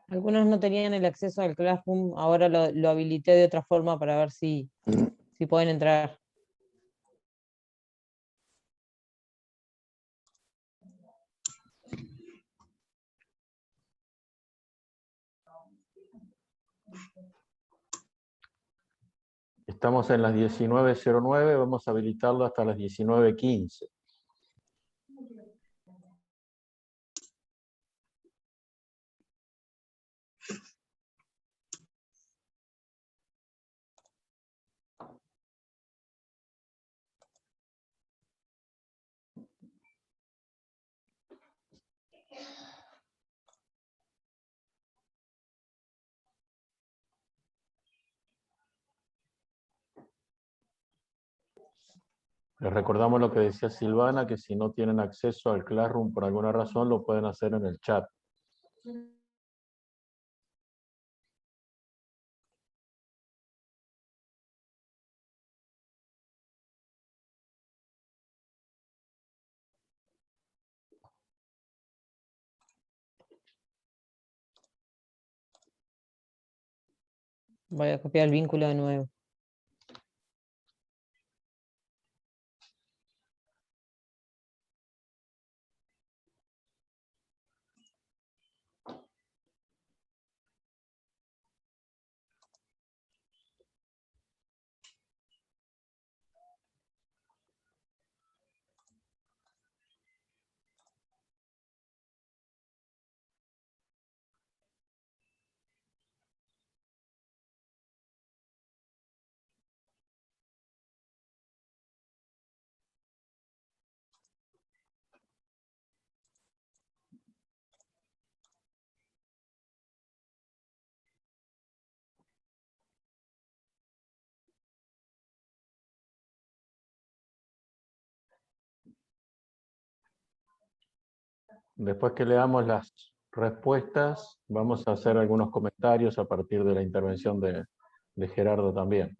Algunos no tenían el acceso al Classroom, ahora lo habilité de otra forma para ver si pueden entrar. Estamos en las 19:09, vamos a habilitarlo hasta las 19:15. Les recordamos lo que decía Silvana, que si no tienen acceso al Classroom por alguna razón, lo pueden hacer en el chat. Voy a copiar el vínculo de nuevo. Después que leamos las respuestas, vamos a hacer algunos comentarios a partir de la intervención de Gerardo también.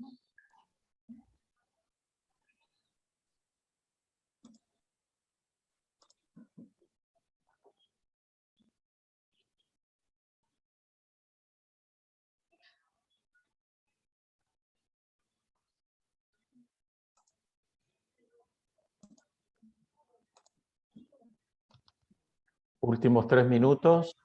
Últimos 3 minutos.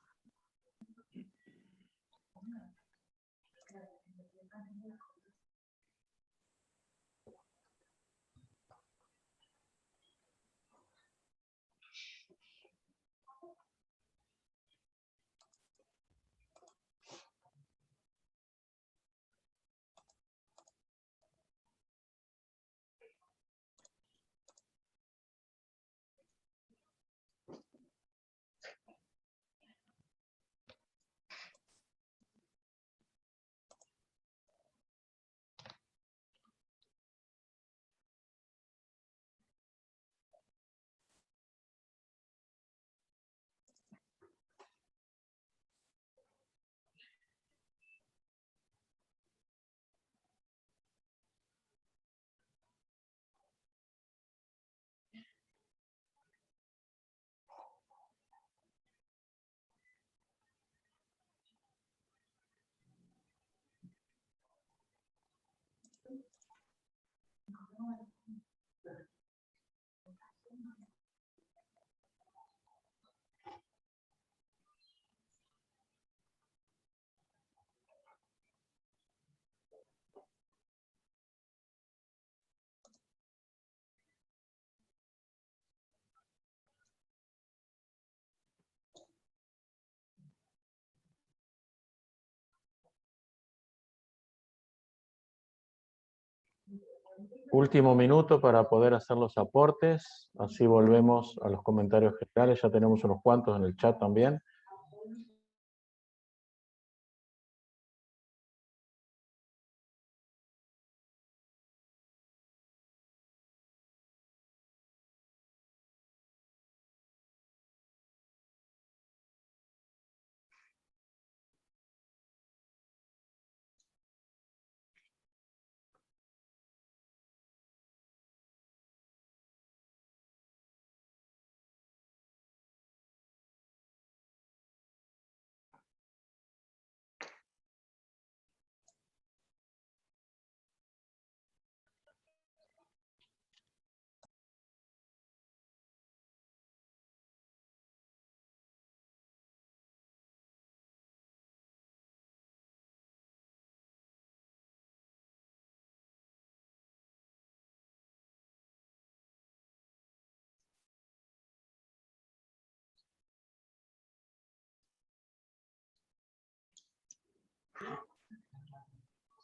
Último minuto para poder hacer los aportes, así volvemos a los comentarios generales, ya tenemos unos cuantos en el chat también.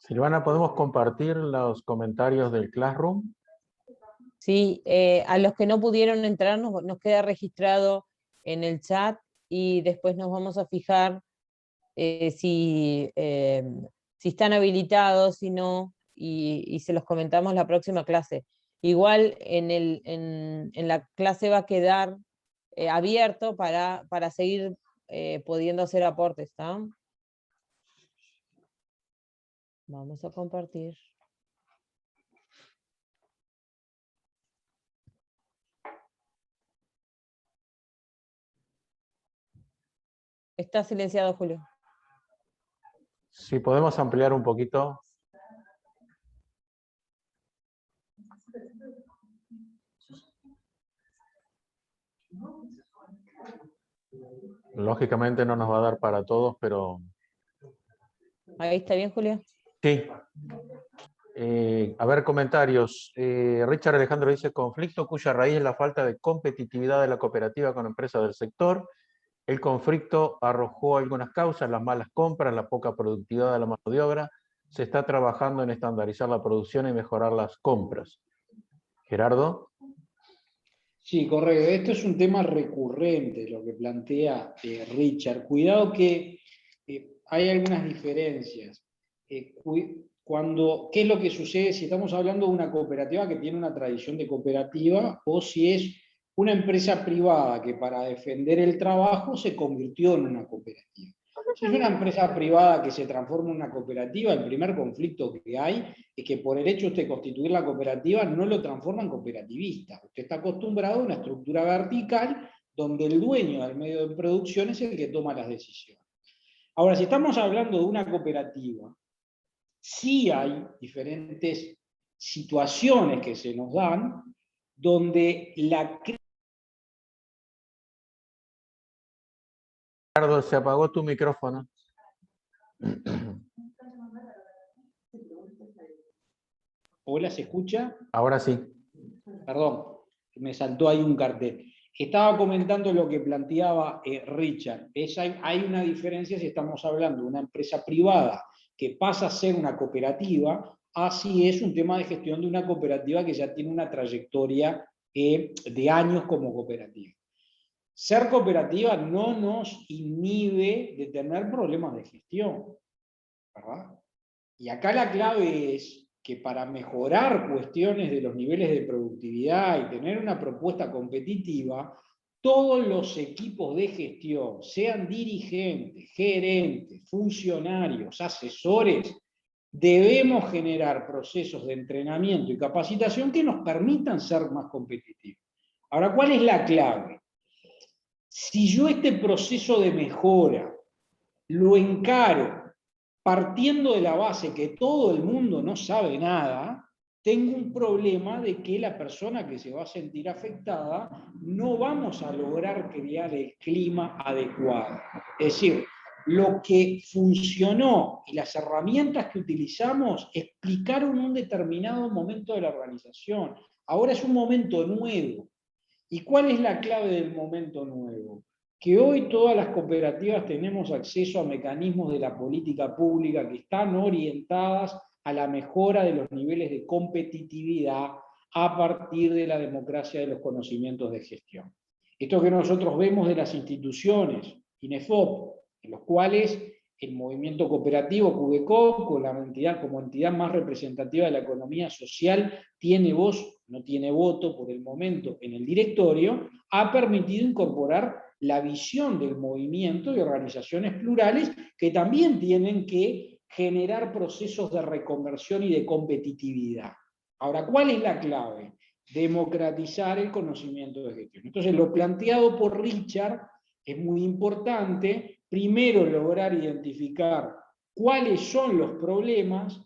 Silvana, ¿podemos compartir los comentarios del Classroom? Sí, a los que no pudieron entrar nos queda registrado en el chat y después nos vamos a fijar si están habilitados, si no, y se los comentamos la próxima clase. Igual en la clase va a quedar abierto para seguir pudiendo hacer aportes, ¿está? Vamos a compartir. Está silenciado, Julio. Si podemos ampliar un poquito. Lógicamente no nos va a dar para todos, pero... Ahí está bien, Julio. Sí. A ver, comentarios. Richard Alejandro dice, conflicto cuya raíz es la falta de competitividad de la cooperativa con empresas del sector. El conflicto arrojó algunas causas, las malas compras, la poca productividad de la mano de obra. Se está trabajando en estandarizar la producción y mejorar las compras. Gerardo. Sí, correcto. Esto es un tema recurrente, lo que plantea Richard. Cuidado que hay algunas diferencias. ¿Qué es lo que sucede si estamos hablando de una cooperativa que tiene una tradición de cooperativa o si es una empresa privada que para defender el trabajo se convirtió en una cooperativa? Si es una empresa privada que se transforma en una cooperativa, el primer conflicto que hay es que por el hecho de usted constituir la cooperativa no lo transforma en cooperativista. Usted está acostumbrado a una estructura vertical donde el dueño del medio de producción es el que toma las decisiones. Ahora, si estamos hablando de una cooperativa, sí hay diferentes situaciones que se nos dan donde la... Gerardo, se apagó tu micrófono. Hola, ¿se escucha? Ahora sí. Perdón, me saltó ahí un cartel. Estaba comentando lo que planteaba Richard. Hay una diferencia si estamos hablando de una empresa privada que pasa a ser una cooperativa, así es un tema de gestión de una cooperativa que ya tiene una trayectoria de años como cooperativa. Ser cooperativa no nos inhibe de tener problemas de gestión, ¿verdad? Y acá la clave es que para mejorar cuestiones de los niveles de productividad y tener una propuesta competitiva, todos los equipos de gestión, sean dirigentes, gerentes, funcionarios, asesores, debemos generar procesos de entrenamiento y capacitación que nos permitan ser más competitivos. Ahora, ¿cuál es la clave? Si yo este proceso de mejora lo encaro partiendo de la base que todo el mundo no sabe nada, tengo un problema de que la persona que se va a sentir afectada no vamos a lograr crear el clima adecuado. Es decir, lo que funcionó y las herramientas que utilizamos explicaron un determinado momento de la organización. Ahora es un momento nuevo. ¿Y cuál es la clave del momento nuevo? Que hoy todas las cooperativas tenemos acceso a mecanismos de la política pública que están orientadas a la mejora de los niveles de competitividad a partir de la democracia de los conocimientos de gestión. Esto que nosotros vemos de las instituciones, INEFOP, en los cuales el movimiento cooperativo, CUBECOP, como entidad más representativa de la economía social, tiene voz, no tiene voto por el momento en el directorio, ha permitido incorporar la visión del movimiento y organizaciones plurales que también tienen que generar procesos de reconversión y de competitividad. Ahora, ¿cuál es la clave? Democratizar el conocimiento de gestión. Entonces, lo planteado por Richard es muy importante. Primero, lograr identificar cuáles son los problemas,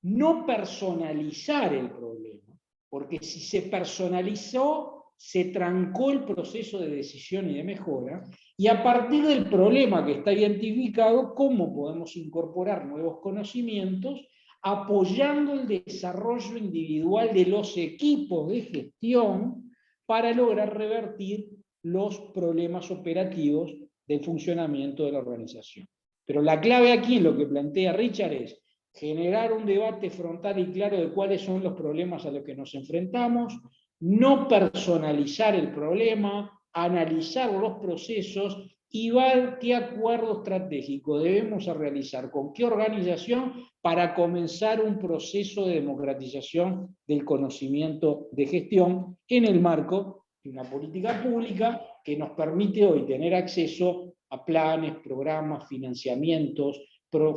no personalizar el problema, porque si se personalizó, se trancó el proceso de decisión y de mejora, y a partir del problema que está identificado, cómo podemos incorporar nuevos conocimientos, apoyando el desarrollo individual de los equipos de gestión para lograr revertir los problemas operativos del funcionamiento de la organización. Pero la clave aquí, lo que plantea Richard, es generar un debate frontal y claro de cuáles son los problemas a los que nos enfrentamos, no personalizar el problema, analizar los procesos qué acuerdo estratégico debemos realizar con qué organización para comenzar un proceso de democratización del conocimiento de gestión en el marco de una política pública que nos permite hoy tener acceso a planes, programas, financiamientos,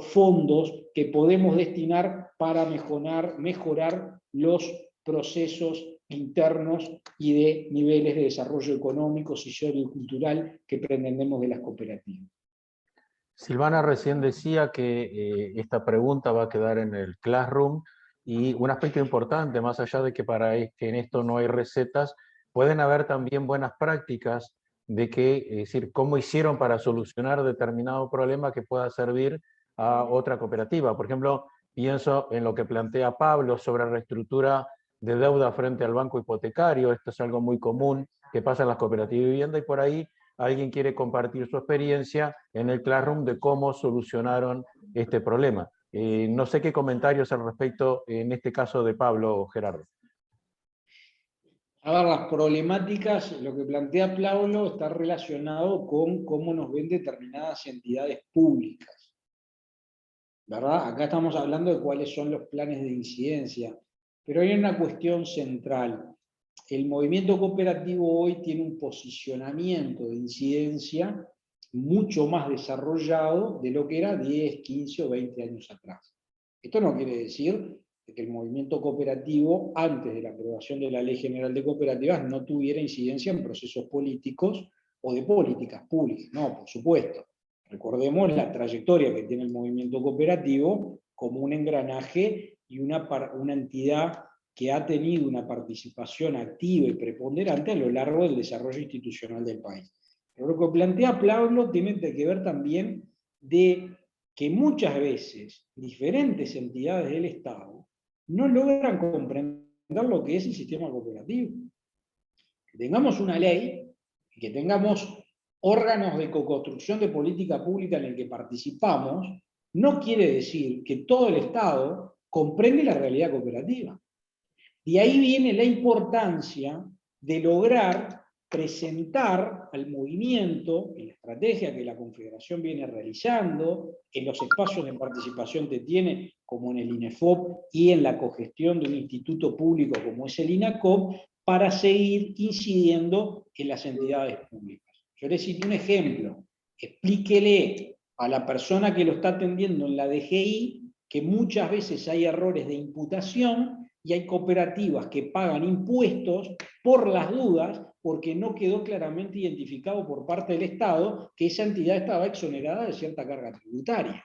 fondos que podemos destinar para mejorar los procesos internos y de niveles de desarrollo económico, social y cultural que pretendemos de las cooperativas. Silvana recién decía que esta pregunta va a quedar en el Classroom, y un aspecto importante, más allá de que que en esto no hay recetas, pueden haber también buenas prácticas de que, es decir, cómo hicieron para solucionar determinado problema que pueda servir a otra cooperativa. Por ejemplo, pienso en lo que plantea Pablo sobre reestructura de deuda frente al banco hipotecario. Esto es algo muy común que pasa en las cooperativas de vivienda, y por ahí alguien quiere compartir su experiencia en el Classroom de cómo solucionaron este problema. No sé qué comentarios al respecto en este caso de Pablo o Gerardo. A ver, las problemáticas, lo que plantea Pablo está relacionado con cómo nos ven determinadas entidades públicas, ¿verdad? Acá estamos hablando de cuáles son los planes de incidencia, pero hay una cuestión central. El movimiento cooperativo hoy tiene un posicionamiento de incidencia mucho más desarrollado de lo que era 10, 15 o 20 años atrás. Esto no quiere decir que el movimiento cooperativo, antes de la aprobación de la Ley General de Cooperativas, no tuviera incidencia en procesos políticos o de políticas públicas. No, por supuesto. Recordemos la trayectoria que tiene el movimiento cooperativo como un engranaje y una entidad que ha tenido una participación activa y preponderante a lo largo del desarrollo institucional del país. Pero lo que plantea Pablo tiene que ver también de que muchas veces diferentes entidades del Estado no logran comprender lo que es el sistema cooperativo. Que tengamos una ley, que tengamos órganos de coconstrucción de política pública en el que participamos, no quiere decir que todo el Estado comprende la realidad cooperativa. Y ahí viene la importancia de lograr presentar al movimiento, en la estrategia que la Confederación viene realizando, en los espacios de participación que tiene, como en el INEFOP, y en la cogestión de un instituto público como es el INACOP, para seguir incidiendo en las entidades públicas. Yo les cito un ejemplo. Explíquele a la persona que lo está atendiendo en la DGI que muchas veces hay errores de imputación y hay cooperativas que pagan impuestos por las dudas, porque no quedó claramente identificado por parte del Estado que esa entidad estaba exonerada de cierta carga tributaria.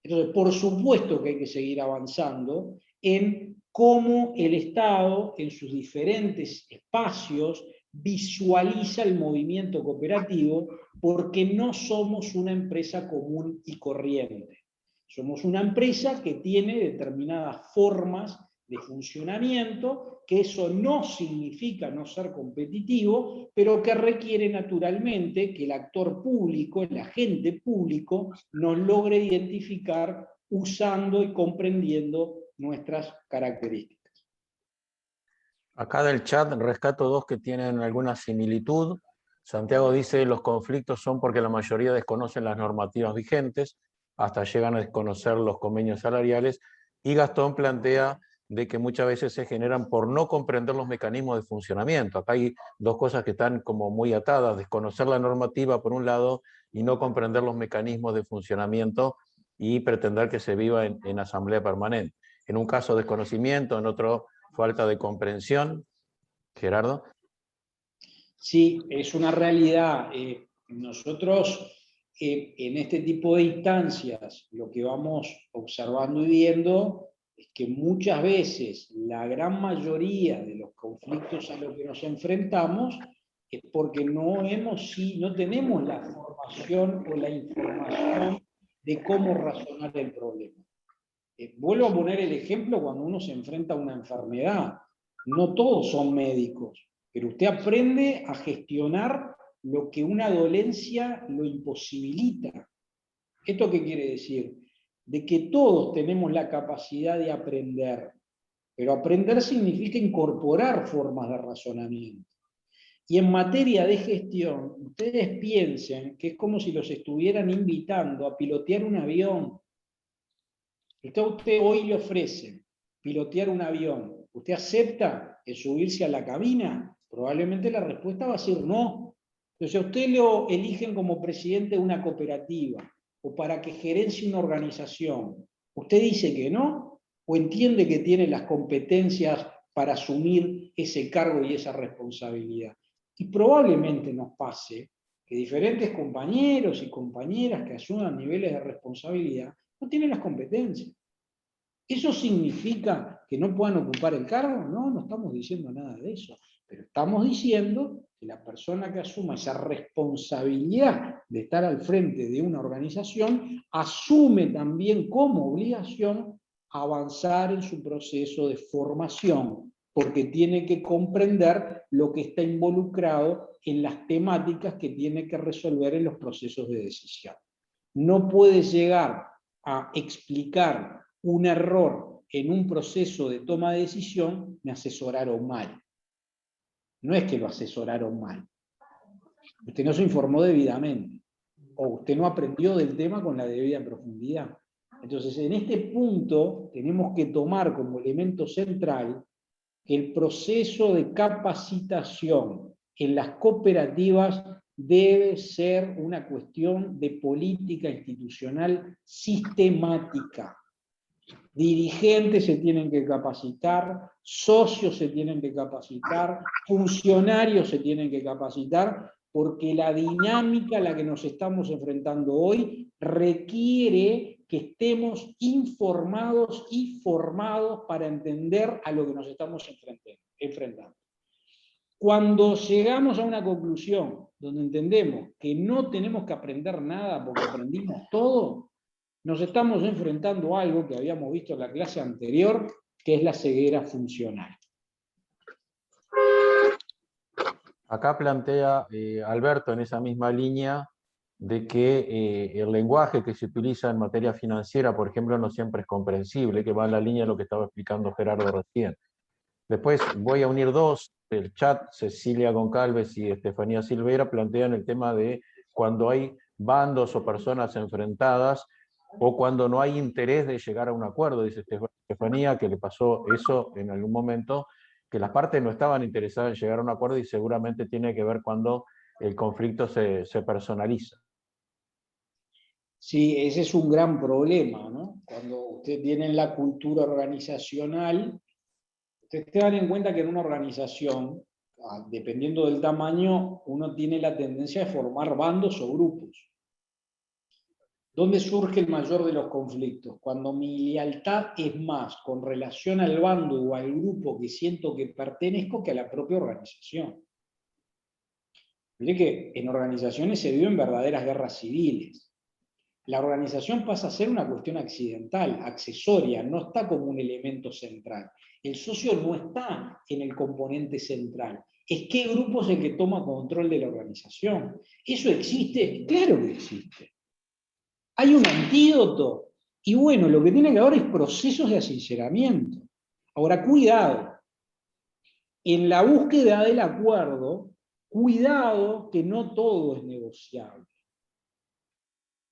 Entonces, por supuesto que hay que seguir avanzando en cómo el Estado, en sus diferentes espacios, visualiza el movimiento cooperativo, porque no somos una empresa común y corriente. Somos una empresa que tiene determinadas formas de funcionamiento, que eso no significa no ser competitivo, pero que requiere naturalmente que el actor público, el agente público, nos logre identificar usando y comprendiendo nuestras características. Acá del chat rescato dos que tienen alguna similitud. Santiago dice: los conflictos son porque la mayoría desconocen las normativas vigentes, hasta llegan a desconocer los convenios salariales. Y Gastón plantea de que muchas veces se generan por no comprender los mecanismos de funcionamiento. Acá hay dos cosas que están como muy atadas: desconocer la normativa por un lado y no comprender los mecanismos de funcionamiento y pretender que se viva en asamblea permanente. En un caso desconocimiento, en otro falta de comprensión. Gerardo. Sí, es una realidad. Nosotros en este tipo de instancias lo que vamos observando y viendo es que muchas veces la gran mayoría de los conflictos a los que nos enfrentamos es porque no tenemos la formación o la información de cómo razonar el problema. Vuelvo a poner el ejemplo cuando uno se enfrenta a una enfermedad. No todos son médicos, pero usted aprende a gestionar lo que una dolencia lo imposibilita. ¿Esto qué quiere decir? De que todos tenemos la capacidad de aprender, pero aprender significa incorporar formas de razonamiento. Y en materia de gestión, ustedes piensen que es como si los estuvieran invitando a pilotear un avión. Usted hoy le ofrece pilotear un avión. ¿Usted acepta el subirse a la cabina? Probablemente la respuesta va a ser no. Entonces a usted lo eligen como presidente de una cooperativa o para que gerencie una organización. ¿Usted dice que no? ¿O entiende que tiene las competencias para asumir ese cargo y esa responsabilidad? Y probablemente nos pase que diferentes compañeros y compañeras que asuman niveles de responsabilidad no tienen las competencias. ¿Eso significa que no puedan ocupar el cargo? No, no estamos diciendo nada de eso. Pero estamos diciendo que la persona que asuma esa responsabilidad de estar al frente de una organización asume también como obligación avanzar en su proceso de formación, porque tiene que comprender lo que está involucrado en las temáticas que tiene que resolver en los procesos de decisión. No puede llegar a explicar un error en un proceso de toma de decisión, me asesoraron mal. No es que lo asesoraron mal. Usted no se informó debidamente, o usted no aprendió del tema con la debida profundidad. Entonces, en este punto, tenemos que tomar como elemento central que el proceso de capacitación en las cooperativas debe ser una cuestión de política institucional sistemática. Dirigentes se tienen que capacitar, socios se tienen que capacitar, funcionarios se tienen que capacitar, porque la dinámica a la que nos estamos enfrentando hoy requiere que estemos informados y formados para entender a lo que nos estamos enfrentando. Cuando llegamos a una conclusión donde entendemos que no tenemos que aprender nada porque aprendimos todo, nos estamos enfrentando a algo que habíamos visto en la clase anterior, que es la ceguera funcional. Acá plantea Alberto en esa misma línea de que el lenguaje que se utiliza en materia financiera, por ejemplo, no siempre es comprensible, que va en la línea de lo que estaba explicando Gerardo recién. Después voy a unir dos, el chat, Cecilia Goncalves y Estefanía Silveira plantean el tema de cuando hay bandos o personas enfrentadas o cuando no hay interés de llegar a un acuerdo, dice Estefanía, que le pasó eso en algún momento, que las partes no estaban interesadas en llegar a un acuerdo y seguramente tiene que ver cuando el conflicto se personaliza. Sí, ese es un gran problema, ¿no? Cuando usted tiene la cultura organizacional, ustedes tengan en cuenta que en una organización, dependiendo del tamaño, uno tiene la tendencia de formar bandos o grupos. ¿Dónde surge el mayor de los conflictos? Cuando mi lealtad es más con relación al bando o al grupo que siento que pertenezco que a la propia organización. Mire que en organizaciones se viven verdaderas guerras civiles. La organización pasa a ser una cuestión accidental, accesoria, no está como un elemento central. El socio no está en el componente central. Es qué grupo es el que toma control de la organización. ¿Eso existe? Claro que existe. Hay un antídoto. Y bueno, lo que tiene que haber es procesos de asinceramiento. Ahora, cuidado. En la búsqueda del acuerdo, cuidado que no todo es negociable.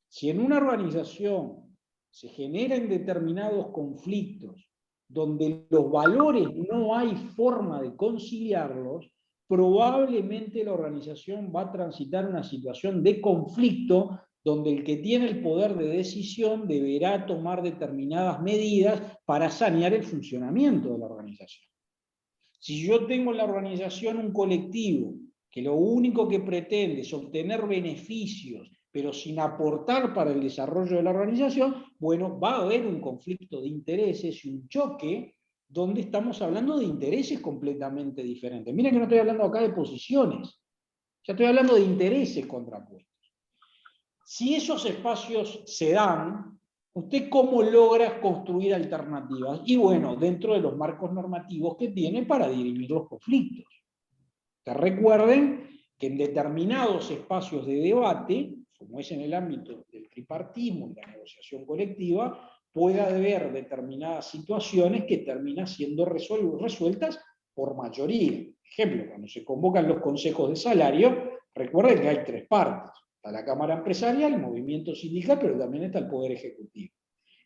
Si en una organización se generan determinados conflictos donde los valores no hay forma de conciliarlos, probablemente la organización va a transitar una situación de conflicto donde el que tiene el poder de decisión deberá tomar determinadas medidas para sanear el funcionamiento de la organización. Si yo tengo en la organización un colectivo que lo único que pretende es obtener beneficios, pero sin aportar para el desarrollo de la organización, bueno, va a haber un conflicto de intereses y un choque donde estamos hablando de intereses completamente diferentes. Miren que no estoy hablando acá de posiciones, ya estoy hablando de intereses contrapuestos. Si esos espacios se dan, ¿usted cómo logra construir alternativas? Y bueno, dentro de los marcos normativos que tiene para dirimir los conflictos. Que recuerden que en determinados espacios de debate, como es en el ámbito del tripartismo y la negociación colectiva, puede haber determinadas situaciones que terminan siendo resueltas por mayoría. ejemplo, cuando se convocan los consejos de salario, recuerden que hay tres partes. Está la Cámara Empresarial, el movimiento sindical, pero también está el Poder Ejecutivo.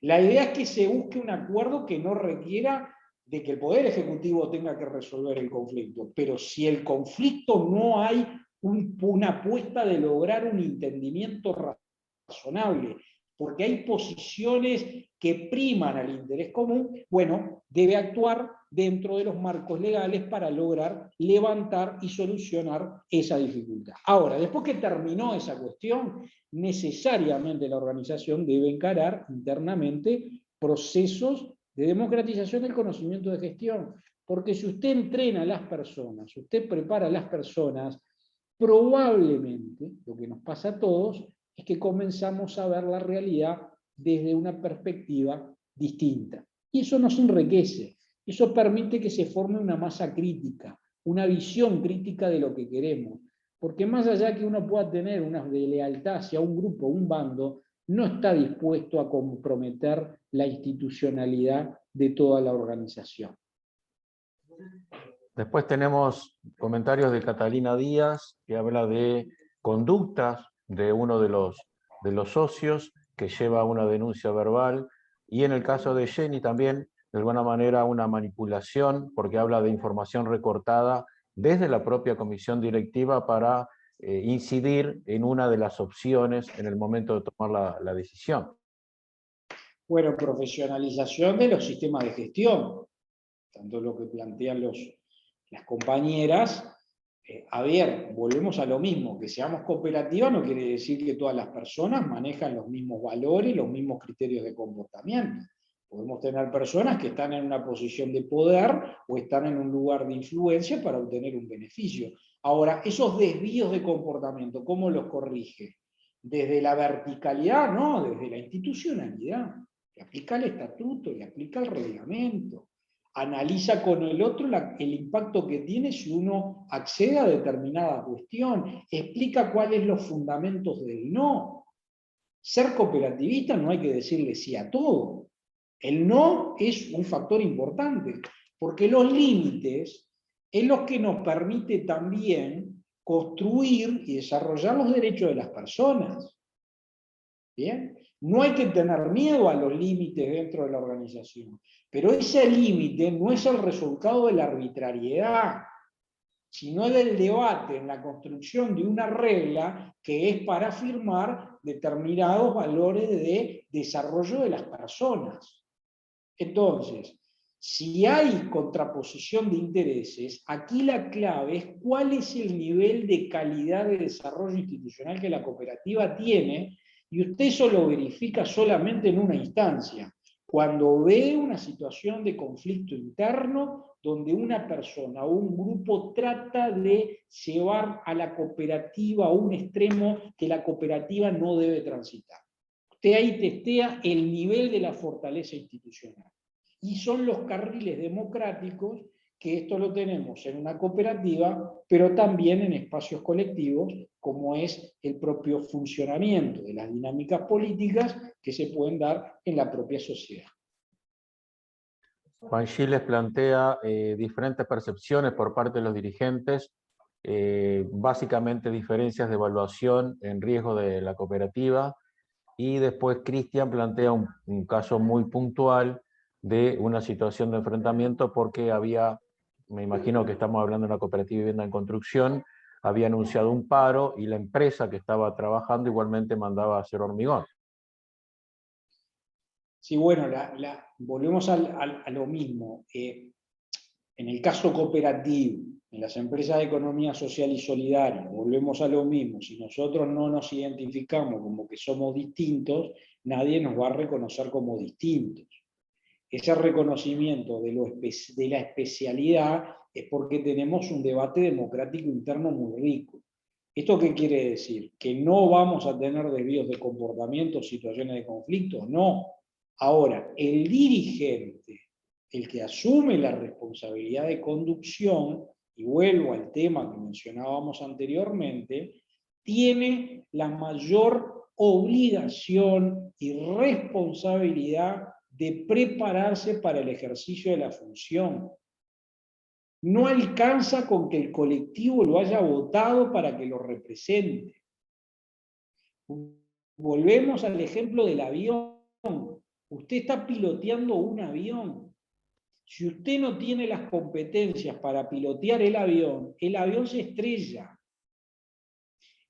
La idea es que se busque un acuerdo que no requiera de que el Poder Ejecutivo tenga que resolver el conflicto, pero si el conflicto no hay una apuesta de lograr un entendimiento razonable, porque hay posiciones que priman al interés común, bueno, debe actuar dentro de los marcos legales para lograr levantar y solucionar esa dificultad. Ahora, después que terminó esa cuestión, necesariamente la organización debe encarar internamente procesos de democratización del conocimiento de gestión, porque si usted entrena a las personas, usted prepara a las personas, probablemente, lo que nos pasa a todos, es que comenzamos a ver la realidad desde una perspectiva distinta. Y eso nos enriquece, eso permite que se forme una masa crítica, una visión crítica de lo que queremos. Porque más allá que uno pueda tener una lealtad hacia un grupo, un bando, no está dispuesto a comprometer la institucionalidad de toda la organización. Después tenemos comentarios de Catalina Díaz, que habla de conductas de uno de los socios que lleva una denuncia verbal, y en el caso de Jenny también, de alguna manera, una manipulación, porque habla de información recortada desde la propia comisión directiva para incidir en una de las opciones en el momento de tomar la decisión. Bueno, profesionalización de los sistemas de gestión, tanto lo que plantean las compañeras. A ver, volvemos a lo mismo, que seamos cooperativas no quiere decir que todas las personas manejan los mismos valores, los mismos criterios de comportamiento. Podemos tener personas que están en una posición de poder o están en un lugar de influencia para obtener un beneficio. Ahora, esos desvíos de comportamiento, ¿cómo los corrige? Desde la verticalidad, no, desde la institucionalidad. Le aplica el estatuto, le aplica el reglamento. Analiza con el otro el impacto que tiene si uno accede a determinada cuestión, explica cuáles son los fundamentos del no. Ser cooperativista no hay que decirle sí a todo. El no es un factor importante, porque los límites es lo que nos permite también construir y desarrollar los derechos de las personas. ¿Bien? No hay que tener miedo a los límites dentro de la organización, pero ese límite no es el resultado de la arbitrariedad, sino del debate en la construcción de una regla que es para afirmar determinados valores de desarrollo de las personas. Entonces, si hay contraposición de intereses, aquí la clave es cuál es el nivel de calidad de desarrollo institucional que la cooperativa tiene, y usted eso lo verifica solamente en una instancia, cuando ve una situación de conflicto interno donde una persona o un grupo trata de llevar a la cooperativa a un extremo que la cooperativa no debe transitar. Usted ahí testea el nivel de la fortaleza institucional. Y son los carriles democráticos, que esto lo tenemos en una cooperativa, pero también en espacios colectivos, como es el propio funcionamiento de las dinámicas políticas que se pueden dar en la propia sociedad. Juan Giles plantea diferentes percepciones por parte de los dirigentes, básicamente diferencias de evaluación en riesgo de la cooperativa, y después Cristian plantea un caso muy puntual de una situación de enfrentamiento porque había, me imagino que estamos hablando de una cooperativa de vivienda en construcción, había anunciado un paro y la empresa que estaba trabajando igualmente mandaba a hacer hormigón. Sí, bueno, volvemos a lo mismo. En el caso cooperativo, en las empresas de economía social y solidaria, volvemos a lo mismo. Si nosotros no nos identificamos como que somos distintos, nadie nos va a reconocer como distintos. Ese reconocimiento de la especialidad es porque tenemos un debate democrático interno muy rico. ¿Esto qué quiere decir? ¿Que no vamos a tener desvíos de comportamiento, situaciones de conflicto? No. Ahora, el dirigente, el que asume la responsabilidad de conducción, y vuelvo al tema que mencionábamos anteriormente, tiene la mayor obligación y responsabilidad de prepararse para el ejercicio de la función. No alcanza con que el colectivo lo haya votado para que lo represente. Volvemos al ejemplo del avión. Usted está piloteando un avión. Si usted no tiene las competencias para pilotear el avión se estrella.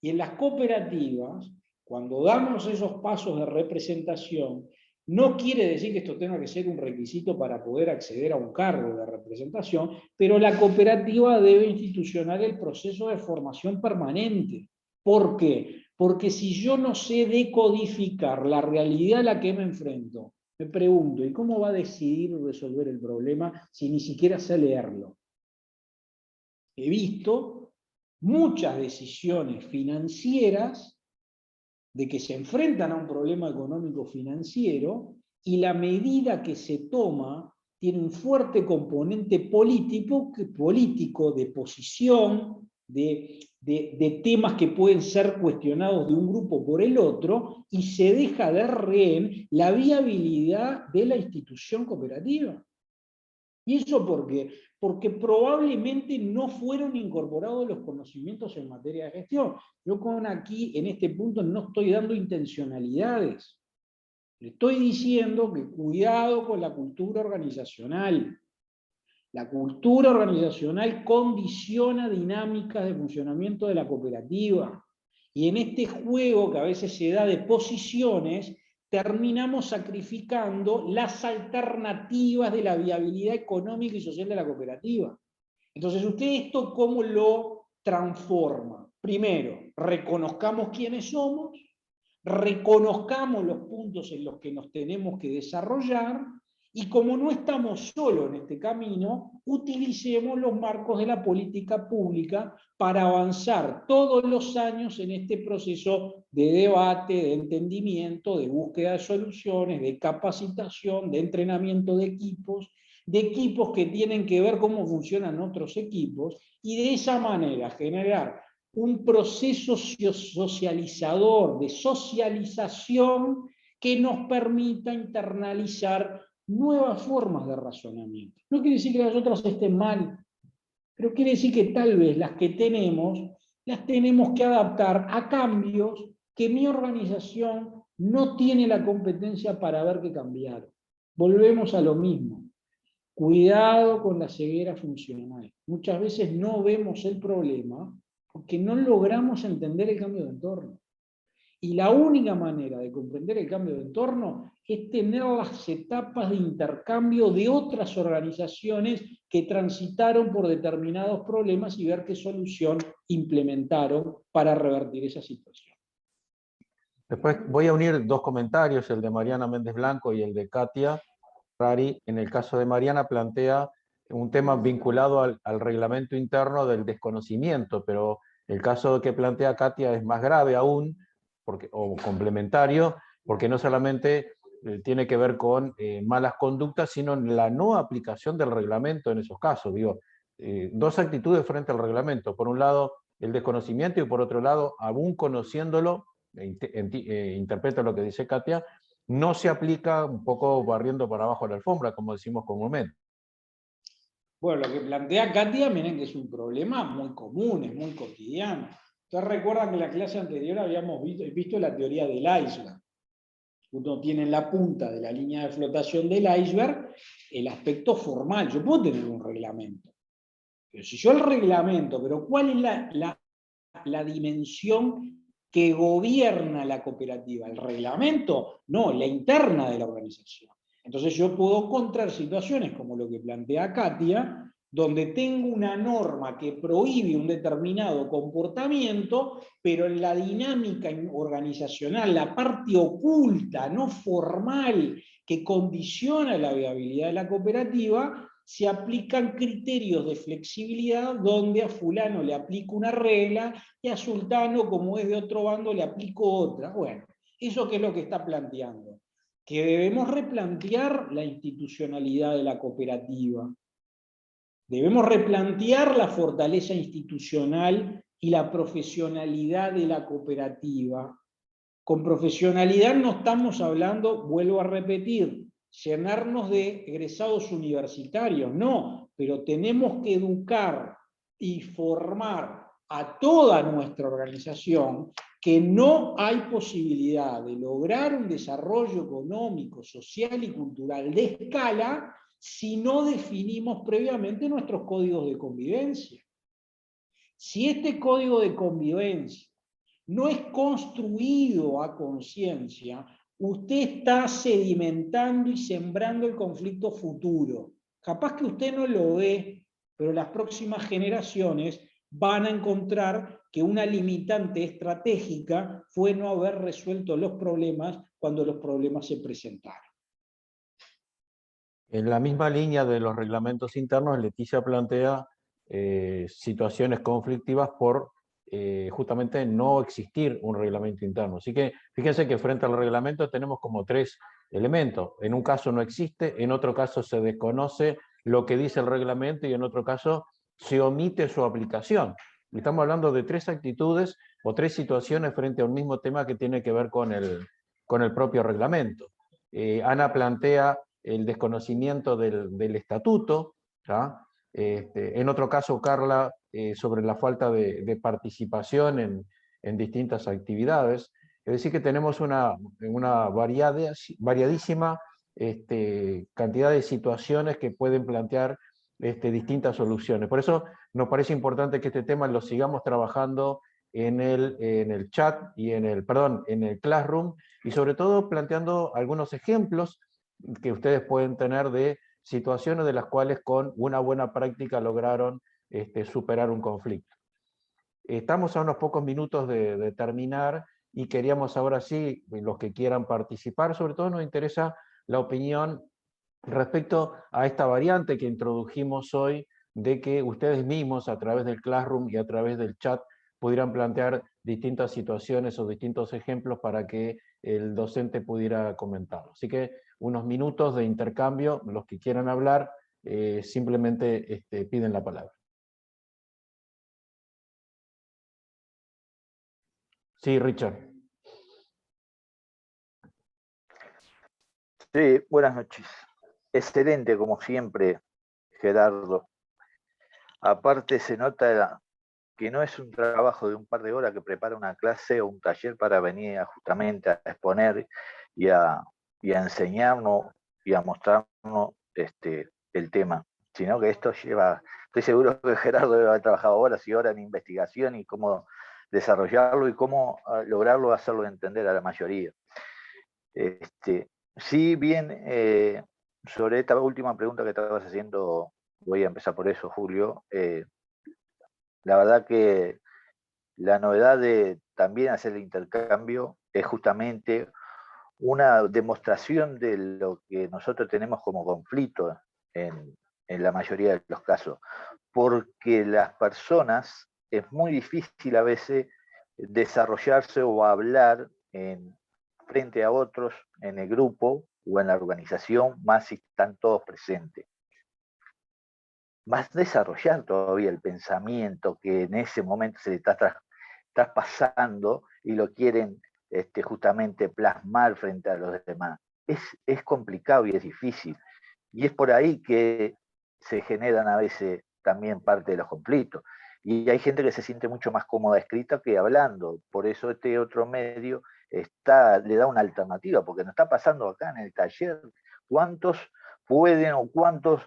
Y en las cooperativas, cuando damos esos pasos de representación, no quiere decir que esto tenga que ser un requisito para poder acceder a un cargo de representación, pero la cooperativa debe institucionar el proceso de formación permanente. ¿Por qué? Porque si yo no sé decodificar la realidad a la que me enfrento, me pregunto, ¿y cómo va a decidir resolver el problema si ni siquiera sé leerlo? He visto muchas decisiones financieras de que se enfrentan a un problema económico financiero y la medida que se toma tiene un fuerte componente político de posición, de temas que pueden ser cuestionados de un grupo por el otro, y se deja de rehén la viabilidad de la institución cooperativa. ¿Y eso por qué? Porque probablemente no fueron incorporados los conocimientos en materia de gestión. Yo aquí, en este punto, no estoy dando intencionalidades. Le estoy diciendo que cuidado con la cultura organizacional. La cultura organizacional condiciona dinámicas de funcionamiento de la cooperativa. Y en este juego que a veces se da de posiciones, terminamos sacrificando las alternativas de la viabilidad económica y social de la cooperativa. Entonces, ¿usted esto cómo lo transforma? Primero, reconozcamos quiénes somos, reconozcamos los puntos en los que nos tenemos que desarrollar, y como no estamos solos en este camino, utilicemos los marcos de la política pública para avanzar todos los años en este proceso de debate, de entendimiento, de búsqueda de soluciones, de capacitación, de entrenamiento de equipos que tienen que ver cómo funcionan otros equipos, y de esa manera generar un proceso socializador, de socialización, que nos permita internalizar nuevas formas de razonamiento. No quiere decir que las otras estén mal, pero quiere decir que tal vez las que tenemos, las tenemos que adaptar a cambios que mi organización no tiene la competencia para ver que cambiar. Volvemos a lo mismo. Cuidado con la ceguera funcional. Muchas veces no vemos el problema porque no logramos entender el cambio de entorno. Y la única manera de comprender el cambio de entorno es tener las etapas de intercambio de otras organizaciones que transitaron por determinados problemas y ver qué solución implementaron para revertir esa situación. Después voy a unir dos comentarios, el de Mariana Méndez Blanco y el de Katia Rari. En el caso de Mariana plantea un tema vinculado al reglamento interno del desconocimiento, pero el caso que plantea Katia es más grave aún, o complementario, porque no solamente tiene que ver con malas conductas, sino la no aplicación del reglamento en esos casos. Digo, dos actitudes frente al reglamento. Por un lado, el desconocimiento, y por otro lado, aún conociéndolo, interpreta lo que dice Katia, no se aplica, un poco barriendo para abajo la alfombra, como decimos comúnmente. Bueno, lo que plantea Katia, miren que es un problema muy común, es muy cotidiano. Ustedes recuerdan que en la clase anterior habíamos visto la teoría del iceberg. Uno tiene en la punta de la línea de flotación del iceberg el aspecto formal. Yo puedo tener un reglamento. Pero si yo el reglamento, pero ¿cuál es la dimensión que gobierna la cooperativa? ¿El reglamento? No, la interna de la organización. Entonces yo puedo encontrar situaciones como lo que plantea Katia, donde tengo una norma que prohíbe un determinado comportamiento, pero en la dinámica organizacional, la parte oculta, no formal, que condiciona la viabilidad de la cooperativa, se aplican criterios de flexibilidad donde a fulano le aplico una regla y a sultano, como es de otro bando, le aplico otra. Bueno, ¿eso qué es lo que está planteando? Que debemos replantear la institucionalidad de la cooperativa. Debemos replantear la fortaleza institucional y la profesionalidad de la cooperativa. Con profesionalidad no estamos hablando, vuelvo a repetir, llenarnos de egresados universitarios, no. pero tenemos que educar y formar a toda nuestra organización que no hay posibilidad de lograr un desarrollo económico, social y cultural de escala si no definimos previamente nuestros códigos de convivencia. Si este código de convivencia no es construido a conciencia, usted está sedimentando y sembrando el conflicto futuro. Capaz que usted no lo ve, pero las próximas generaciones van a encontrar que una limitante estratégica fue no haber resuelto los problemas cuando los problemas se presentaron. En la misma línea de los reglamentos internos, Leticia plantea situaciones conflictivas por justamente no existir un reglamento interno. Así que fíjense que frente al reglamento tenemos como tres elementos. En un caso no existe, en otro caso se desconoce lo que dice el reglamento y en otro caso se omite su aplicación. Estamos hablando de tres actitudes o tres situaciones frente a un mismo tema que tiene que ver con el propio reglamento. Ana plantea el desconocimiento del estatuto, ¿ya? En otro caso, Carla, sobre la falta de participación en distintas actividades. Es decir, que tenemos una variadísima cantidad de situaciones que pueden plantear distintas soluciones. Por eso nos parece importante que este tema lo sigamos trabajando en el chat y en el Classroom, y sobre todo planteando algunos ejemplos que ustedes pueden tener de situaciones de las cuales con una buena práctica lograron superar un conflicto. Estamos a unos pocos minutos de terminar y queríamos ahora sí, los que quieran participar, sobre todo nos interesa la opinión respecto a esta variante que introdujimos hoy de que ustedes mismos a través del Classroom y a través del chat pudieran plantear distintas situaciones o distintos ejemplos para que el docente pudiera comentarlo. Así que unos minutos de intercambio, los que quieran hablar, simplemente piden la palabra. Sí, Richard. Sí, buenas noches. Excelente, como siempre, Gerardo. Aparte se nota que no es un trabajo de un par de horas que prepara una clase o un taller para venir justamente a exponer y a enseñarnos y a mostrarnos el tema, sino que esto lleva, estoy seguro que Gerardo debe haber trabajado horas y horas en investigación y cómo desarrollarlo y cómo lograrlo, hacerlo entender a la mayoría. Sí, bien, sobre esta última pregunta que estabas haciendo, voy a empezar por eso, Julio. La verdad que la novedad de también hacer el intercambio es justamente una demostración de lo que nosotros tenemos como conflicto en la mayoría de los casos, porque las personas es muy difícil a veces desarrollarse o hablar frente a otros en el grupo o en la organización, más si están todos presentes. Más desarrollar todavía el pensamiento que en ese momento se le está traspasando y lo quieren justamente plasmar frente a los demás. Es complicado y es difícil. Y es por ahí que se generan a veces también parte de los conflictos. Y hay gente que se siente mucho más cómoda escrita que hablando. Por eso este otro medio le da una alternativa, porque nos está pasando acá en el taller. ¿Cuántos pueden o cuántos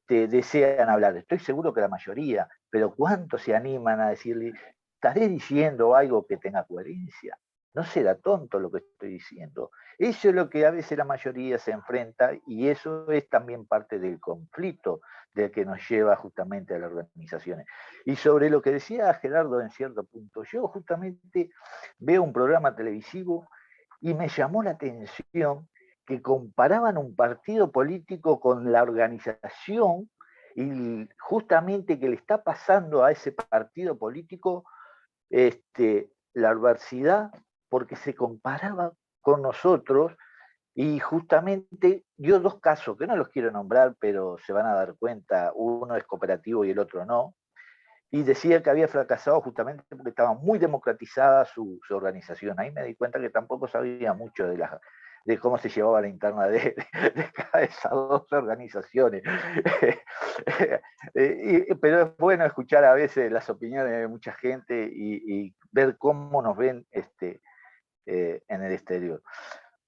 desean hablar? Estoy seguro que la mayoría, pero ¿cuántos se animan a decirle, estaré diciendo algo que tenga coherencia? No será tonto lo que estoy diciendo. Eso es lo que a veces la mayoría se enfrenta y eso es también parte del conflicto del que nos lleva justamente a las organizaciones. Y sobre lo que decía Gerardo en cierto punto, yo justamente veo un programa televisivo y me llamó la atención que comparaban un partido político con la organización y justamente que le está pasando a ese partido político la adversidad porque se comparaba con nosotros y justamente dio dos casos, que no los quiero nombrar, pero se van a dar cuenta, uno es cooperativo y el otro no, y decía que había fracasado justamente porque estaba muy democratizada su organización. Ahí me di cuenta que tampoco sabía mucho de cómo se llevaba la interna de cada de esas dos organizaciones. Pero es bueno escuchar a veces las opiniones de mucha gente y ver cómo nos ven en el exterior.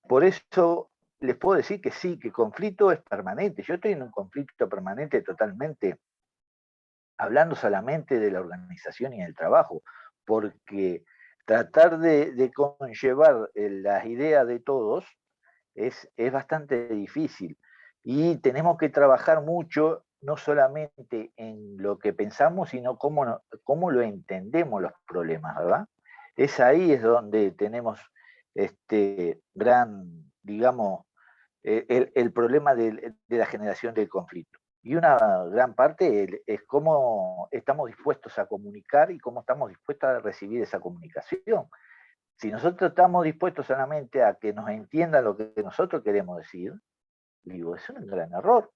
Por eso les puedo decir que sí, que el conflicto es permanente. Yo estoy en un conflicto permanente totalmente, hablando solamente de la organización y del trabajo, porque tratar de conllevar las ideas de todos es bastante difícil. Y tenemos que trabajar mucho, no solamente en lo que pensamos, sino cómo lo entendemos los problemas, ¿verdad? Ahí es donde tenemos gran, digamos, el problema de la generación del conflicto. Y una gran parte es cómo estamos dispuestos a comunicar y cómo estamos dispuestos a recibir esa comunicación. Si nosotros estamos dispuestos solamente a que nos entiendan lo que nosotros queremos decir, digo, es un gran error.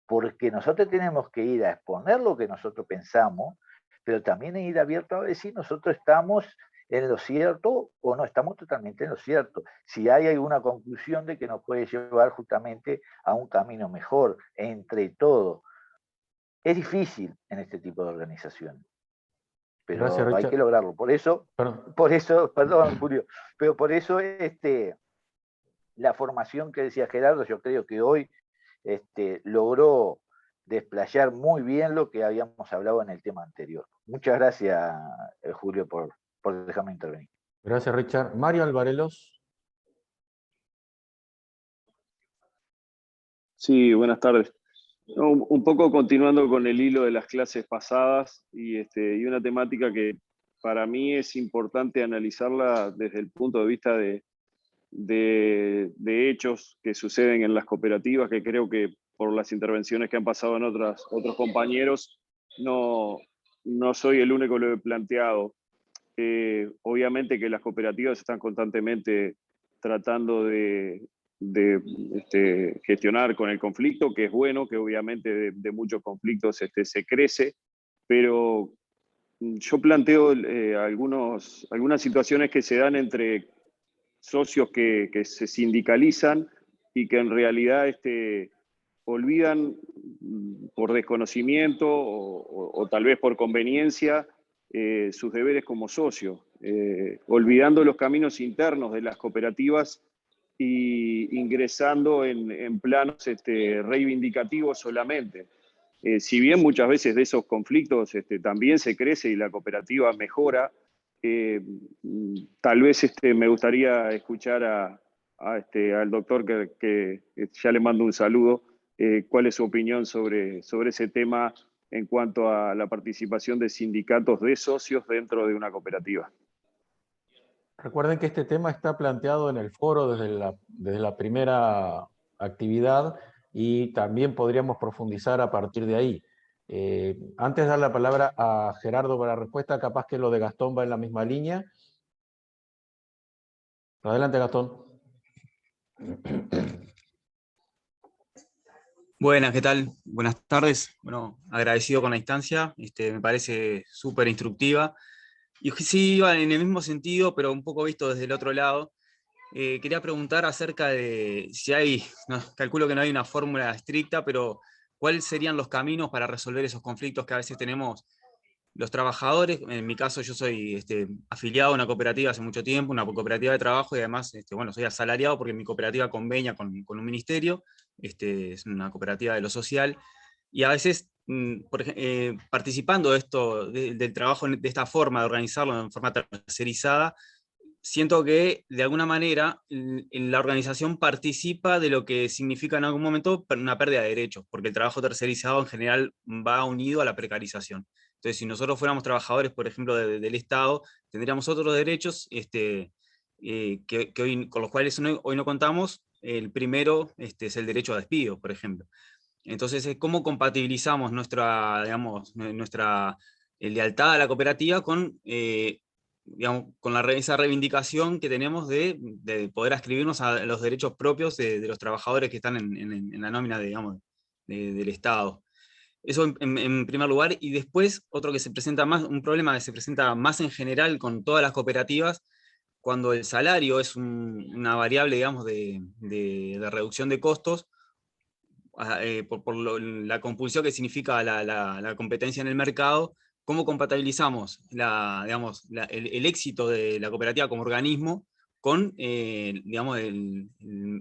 Porque nosotros tenemos que ir a exponer lo que nosotros pensamos, pero también ir abierto a ver si nosotros estamos en lo cierto o no estamos totalmente en lo cierto. Si hay alguna conclusión de que nos puede llevar justamente a un camino mejor entre todos. Es difícil en este tipo de organizaciones, pero Gracias, hay Richard. que lograrlo. Por eso, perdón, Julio, pero por eso la formación que decía Gerardo, yo creo que hoy logró desplayar muy bien lo que habíamos hablado en el tema anterior. Muchas gracias, Julio, por dejarme intervenir. Gracias, Richard. Mario Alvarelos. Sí, buenas tardes. No, un poco continuando con el hilo de las clases pasadas y una temática que para mí es importante analizarla desde el punto de vista de hechos que suceden en las cooperativas, que creo que por las intervenciones que han pasado en otros compañeros, no soy el único que lo he planteado. Obviamente que las cooperativas están constantemente tratando de gestionar con el conflicto, que es bueno, que obviamente de muchos conflictos se crece, pero yo planteo algunas situaciones que se dan entre socios que se sindicalizan y que en realidad olvidan por desconocimiento o tal vez por conveniencia sus deberes como socios, olvidando los caminos internos de las cooperativas y ingresando en planos reivindicativos solamente. Si bien muchas veces de esos conflictos también se crece y la cooperativa mejora, tal vez me gustaría escuchar al doctor que ya le mando un saludo, cuál es su opinión sobre ese tema en cuanto a la participación de sindicatos de socios dentro de una cooperativa. Recuerden que este tema está planteado en el foro desde la primera actividad y también podríamos profundizar a partir de ahí. Antes de dar la palabra a Gerardo para la respuesta, capaz que lo de Gastón va en la misma línea. Adelante, Gastón. Buenas, ¿qué tal? Buenas tardes. Bueno, agradecido con la instancia, me parece súper instructiva. Y sí, iba en el mismo sentido, pero un poco visto desde el otro lado. Quería preguntar acerca de si hay, no, calculo que no hay una fórmula estricta, pero ¿cuáles serían los caminos para resolver esos conflictos que a veces tenemos los trabajadores? En mi caso yo soy afiliado a una cooperativa hace mucho tiempo, una cooperativa de trabajo, y además bueno, soy asalariado porque mi cooperativa convenia con un ministerio, es una cooperativa de lo social, y a veces participando de esto, del trabajo de esta forma de organizarlo en forma tercerizada, siento que de alguna manera en la organización participa de lo que significa en algún momento una pérdida de derechos, porque el trabajo tercerizado en general va unido a la precarización. Entonces, si nosotros fuéramos trabajadores, por ejemplo, del Estado, tendríamos otros derechos que hoy, con los cuales hoy no contamos. El primero es el derecho a despido, por ejemplo. Entonces, ¿cómo compatibilizamos nuestra lealtad a la cooperativa con esa reivindicación que tenemos de poder adscribirnos a los derechos propios de los trabajadores que están en la nómina del Estado? Eso en primer lugar, y después otro que se presenta más, un problema que se presenta más en general con todas las cooperativas, cuando el salario es una variable, digamos, de reducción de costos, por la compulsión que significa la competencia en el mercado, ¿cómo compatibilizamos el éxito de la cooperativa como organismo con digamos, el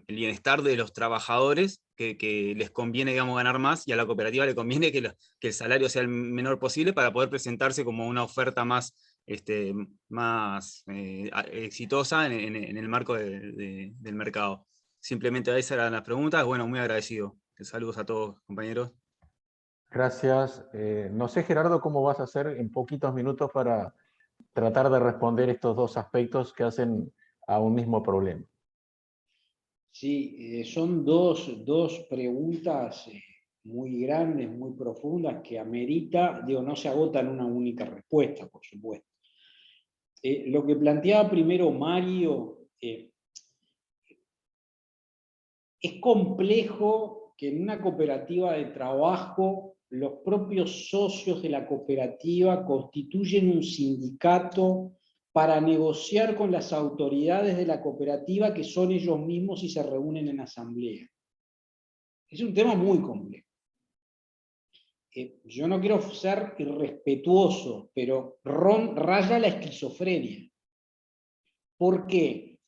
bienestar de los trabajadores, que les conviene, digamos, ganar más, y a la cooperativa le conviene que el salario sea el menor posible para poder presentarse como una oferta más exitosa en el marco del mercado? Simplemente esas eran las preguntas. Bueno, muy agradecido. Saludos a todos, compañeros. Gracias. No sé, Gerardo, cómo vas a hacer en poquitos minutos para tratar de responder estos dos aspectos que hacen a un mismo problema. Sí, son dos preguntas muy grandes, muy profundas, que amerita, no se agotan una única respuesta, por supuesto. Lo que planteaba primero Mario, es complejo que en una cooperativa de trabajo los propios socios de la cooperativa constituyen un sindicato para negociar con las autoridades de la cooperativa, que son ellos mismos, y se reúnen en asamblea. Es un tema muy complejo. Yo no quiero ser irrespetuoso, pero raya la esquizofrenia. ¿Por qué?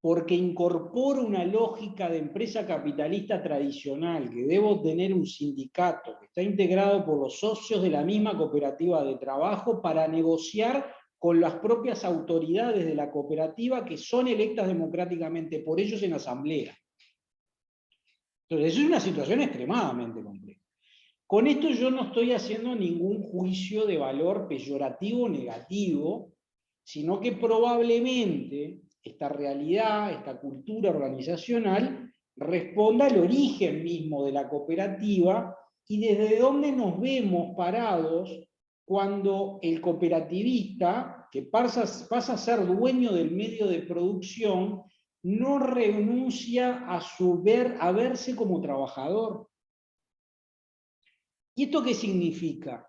Porque incorpora una lógica de empresa capitalista tradicional, que debo tener un sindicato que está integrado por los socios de la misma cooperativa de trabajo para negociar con las propias autoridades de la cooperativa, que son electas democráticamente por ellos en asamblea. Entonces, eso es una situación extremadamente compleja. Con esto yo no estoy haciendo ningún juicio de valor peyorativo o negativo, sino que probablemente esta realidad, esta cultura organizacional, responda al origen mismo de la cooperativa y desde dónde nos vemos parados cuando el cooperativista, que pasa a ser dueño del medio de producción, no renuncia a verse como trabajador. ¿Y esto qué significa?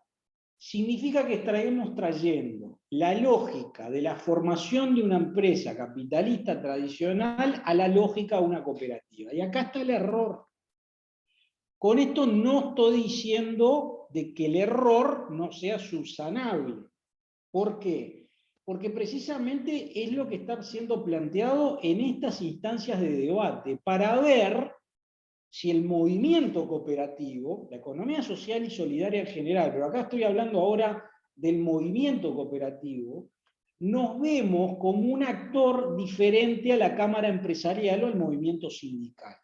Significa que estaremos trayendo la lógica de la formación de una empresa capitalista tradicional a la lógica de una cooperativa. Y acá está el error. Con esto no estoy diciendo de que el error no sea subsanable. ¿Por qué? Porque precisamente es lo que está siendo planteado en estas instancias de debate, para ver si el movimiento cooperativo, la economía social y solidaria en general, pero acá estoy hablando ahora del movimiento cooperativo, nos vemos como un actor diferente a la Cámara Empresarial o al movimiento sindical.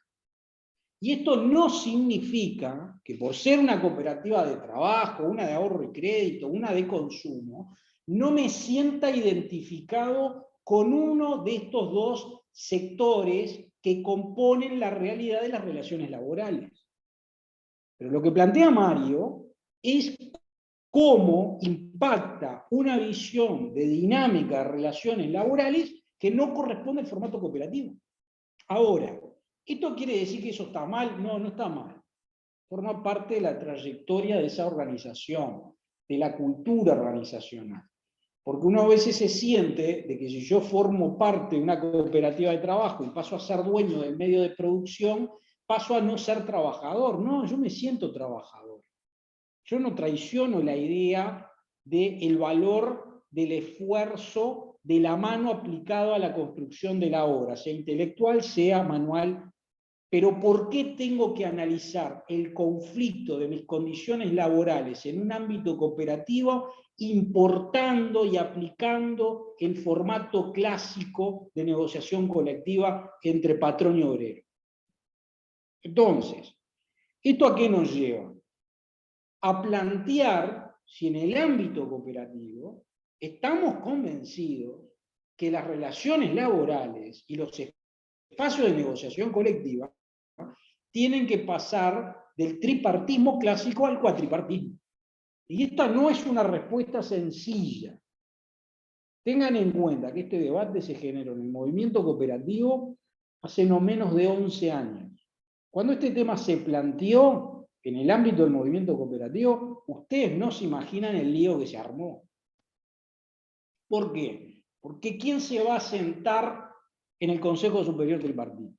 Y esto no significa que por ser una cooperativa de trabajo, una de ahorro y crédito, una de consumo, no me sienta identificado con uno de estos dos sectores que componen la realidad de las relaciones laborales. Pero lo que plantea Mario es cómo impacta una visión de dinámica de relaciones laborales que no corresponde al formato cooperativo. Ahora, ¿esto quiere decir que eso está mal? No, no está mal. Forma parte de la trayectoria de esa organización, de la cultura organizacional. Porque uno a veces se siente de que si yo formo parte de una cooperativa de trabajo y paso a ser dueño del medio de producción, paso a no ser trabajador. No, yo me siento trabajador. Yo no traiciono la idea del valor del esfuerzo de la mano aplicado a la construcción de la obra, sea intelectual, sea manual. Pero ¿por qué tengo que analizar el conflicto de mis condiciones laborales en un ámbito cooperativo importando y aplicando el formato clásico de negociación colectiva entre patrón y obrero? Entonces, ¿esto a qué nos lleva? A plantear si en el ámbito cooperativo estamos convencidos que las relaciones laborales y los espacios de negociación colectiva tienen que pasar del tripartismo clásico al cuatripartismo. Y esta no es una respuesta sencilla. Tengan en cuenta que este debate se generó en el movimiento cooperativo hace no menos de 11 años. Cuando este tema se planteó en el ámbito del movimiento cooperativo, ustedes no se imaginan el lío que se armó. ¿Por qué? Porque ¿quién se va a sentar en el Consejo Superior Tripartito?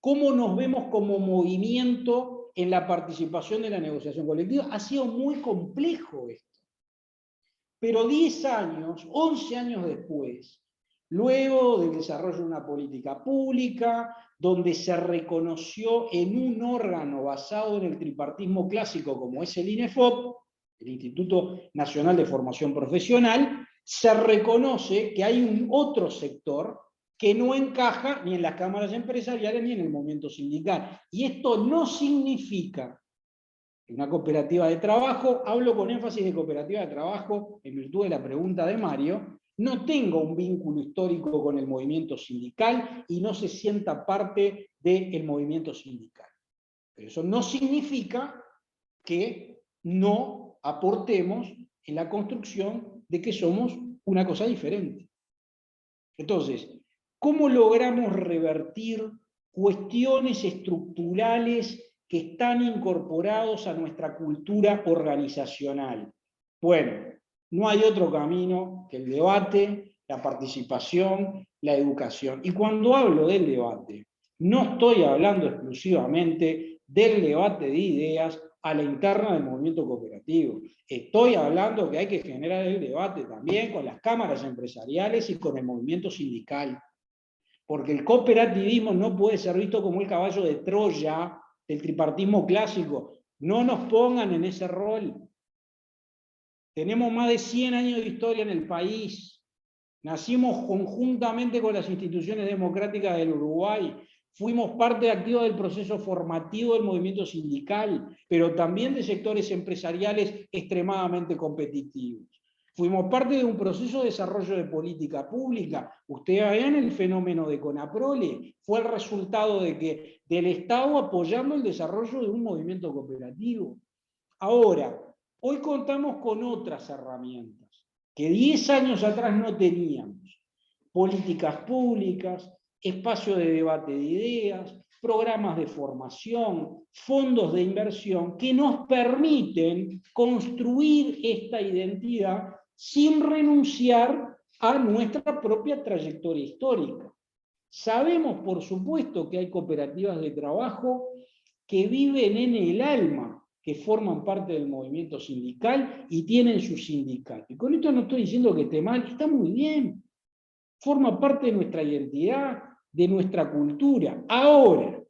¿Cómo nos vemos como movimiento en la participación de la negociación colectiva? Ha sido muy complejo esto. Pero 10 años, 11 años después, luego del desarrollo de una política pública, donde se reconoció en un órgano basado en el tripartismo clásico como es el INEFOP, el Instituto Nacional de Formación Profesional, se reconoce que hay un otro sector que no encaja ni en las cámaras empresariales ni en el movimiento sindical. Y esto no significa que una cooperativa de trabajo, hablo con énfasis de cooperativa de trabajo en virtud de la pregunta de Mario, no tenga un vínculo histórico con el movimiento sindical y no se sienta parte del movimiento sindical. Pero eso no significa que no aportemos en la construcción de que somos una cosa diferente. Entonces, ¿cómo logramos revertir cuestiones estructurales que están incorporados a nuestra cultura organizacional? Bueno, no hay otro camino que el debate, la participación, la educación. Y cuando hablo del debate, no estoy hablando exclusivamente del debate de ideas a la interna del movimiento cooperativo. Estoy hablando que hay que generar el debate también con las cámaras empresariales y con el movimiento sindical. Porque el cooperativismo no puede ser visto como el caballo de Troya del tripartismo clásico. No nos pongan en ese rol. Tenemos más de 100 años de historia en el país. Nacimos conjuntamente con las instituciones democráticas del Uruguay. Fuimos parte activa del proceso formativo del movimiento sindical, pero también de sectores empresariales extremadamente competitivos. Fuimos parte de un proceso de desarrollo de política pública. Ustedes vean el fenómeno de Conaprole. Fue el resultado del Estado apoyando el desarrollo de un movimiento cooperativo. Ahora, hoy contamos con otras herramientas que 10 años atrás no teníamos. Políticas públicas, espacio de debate de ideas, programas de formación, fondos de inversión que nos permiten construir esta identidad sin renunciar a nuestra propia trayectoria histórica. Sabemos, por supuesto, que hay cooperativas de trabajo que viven en el alma, que forman parte del movimiento sindical y tienen su sindicato. Y con esto no estoy diciendo que esté mal, está muy bien. Forma parte de nuestra identidad, de nuestra cultura. Ahora,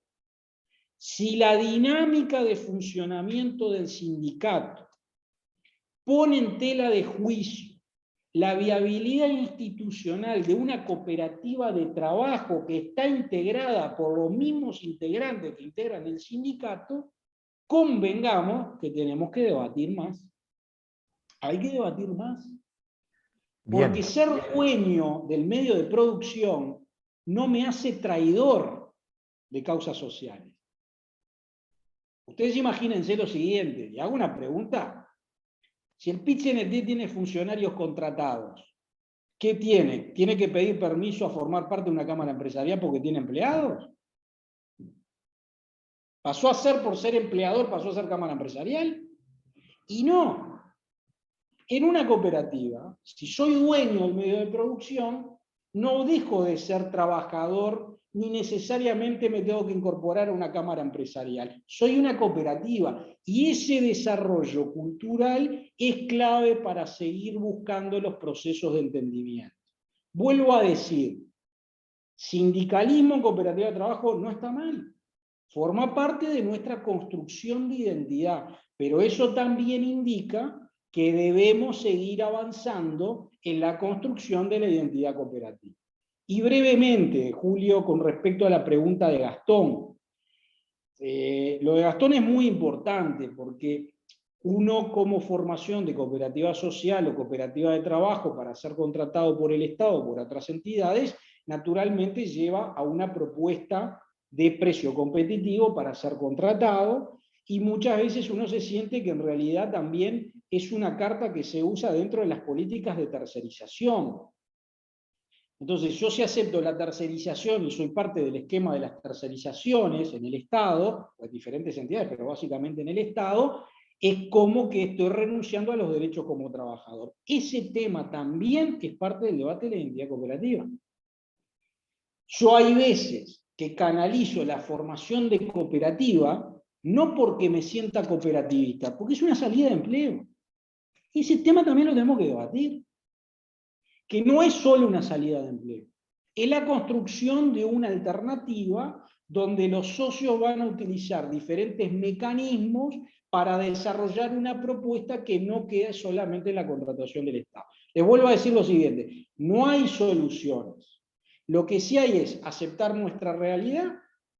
si la dinámica de funcionamiento del sindicato pone en tela de juicio la viabilidad institucional de una cooperativa de trabajo que está integrada por los mismos integrantes que integran el sindicato, convengamos que tenemos que debatir más. Hay que debatir más. Porque Bien. ser dueño del medio de producción no me hace traidor de causas sociales. Ustedes imagínense lo siguiente, y hago una pregunta. Si el PIT-CNT tiene funcionarios contratados, ¿qué tiene? ¿Tiene que pedir permiso a formar parte de una cámara empresarial porque tiene empleados? ¿Pasó a ser, por ser empleador, pasó a ser cámara empresarial? Y no. En una cooperativa, si soy dueño del medio de producción, no dejo de ser trabajador ni necesariamente me tengo que incorporar a una cámara empresarial. Soy una cooperativa y ese desarrollo cultural es clave para seguir buscando los procesos de entendimiento. Vuelvo a decir, sindicalismo en cooperativa de trabajo no está mal. Forma parte de nuestra construcción de identidad, pero eso también indica que debemos seguir avanzando en la construcción de la identidad cooperativa. Y brevemente, Julio, con respecto a la pregunta de Gastón. Lo de Gastón es muy importante porque uno como formación de cooperativa social o cooperativa de trabajo para ser contratado por el Estado o por otras entidades, naturalmente lleva a una propuesta de precio competitivo para ser contratado, y muchas veces uno se siente que en realidad también es una carta que se usa dentro de las políticas de tercerización. Entonces, yo si acepto la tercerización y soy parte del esquema de las tercerizaciones en el Estado, o en diferentes entidades, pero básicamente en el Estado, es como que estoy renunciando a los derechos como trabajador. Ese tema también es parte del debate de la identidad cooperativa. Yo hay veces que canalizo la formación de cooperativa no porque me sienta cooperativista, porque es una salida de empleo. Y ese tema también lo tenemos que debatir. Que no es solo una salida de empleo, es la construcción de una alternativa donde los socios van a utilizar diferentes mecanismos para desarrollar una propuesta que no quede solamente en la contratación del Estado. Les vuelvo a decir lo siguiente, no hay soluciones. Lo que sí hay es aceptar nuestra realidad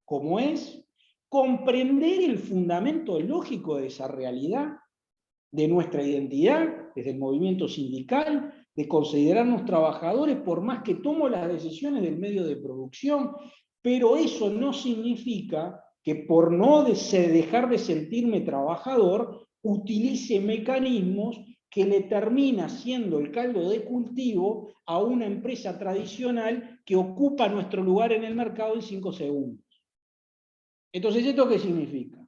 como es, comprender el fundamento lógico de esa realidad, de nuestra identidad, desde el movimiento sindical, de considerarnos trabajadores, por más que tomo las decisiones del medio de producción, pero eso no significa que por no dejar de sentirme trabajador, utilice mecanismos que le termina siendo el caldo de cultivo a una empresa tradicional que ocupa nuestro lugar en el mercado en 5 segundos. Entonces, ¿esto qué significa?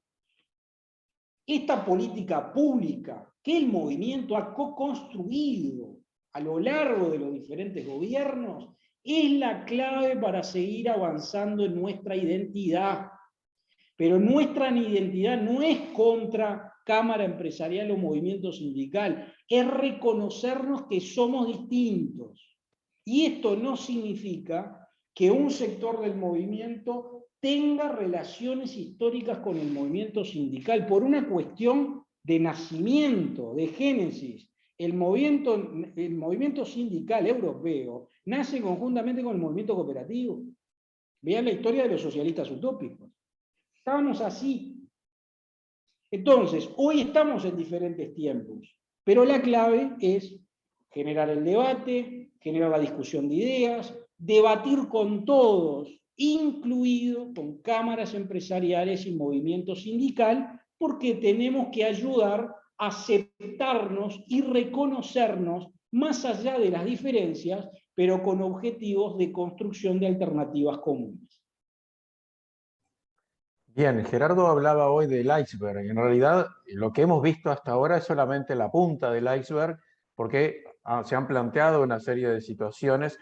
Esta política pública que el movimiento ha co-construido a lo largo de los diferentes gobiernos es la clave para seguir avanzando en nuestra identidad. Pero nuestra identidad no es contra Cámara Empresarial o movimiento sindical, es reconocernos que somos distintos. Y esto no significa que un sector del movimiento tenga relaciones históricas con el movimiento sindical, por una cuestión de nacimiento, de génesis. El movimiento sindical europeo nace conjuntamente con el movimiento cooperativo. Vean la historia de los socialistas utópicos. Estábamos así. Entonces, hoy estamos en diferentes tiempos, pero la clave es generar el debate, generar la discusión de ideas, debatir con todos, incluido con cámaras empresariales y movimiento sindical, porque tenemos que ayudar a aceptarnos y reconocernos más allá de las diferencias, pero con objetivos de construcción de alternativas comunes. Bien, Gerardo hablaba hoy del iceberg. En realidad, lo que hemos visto hasta ahora es solamente la punta del iceberg, porque se han planteado una serie de situaciones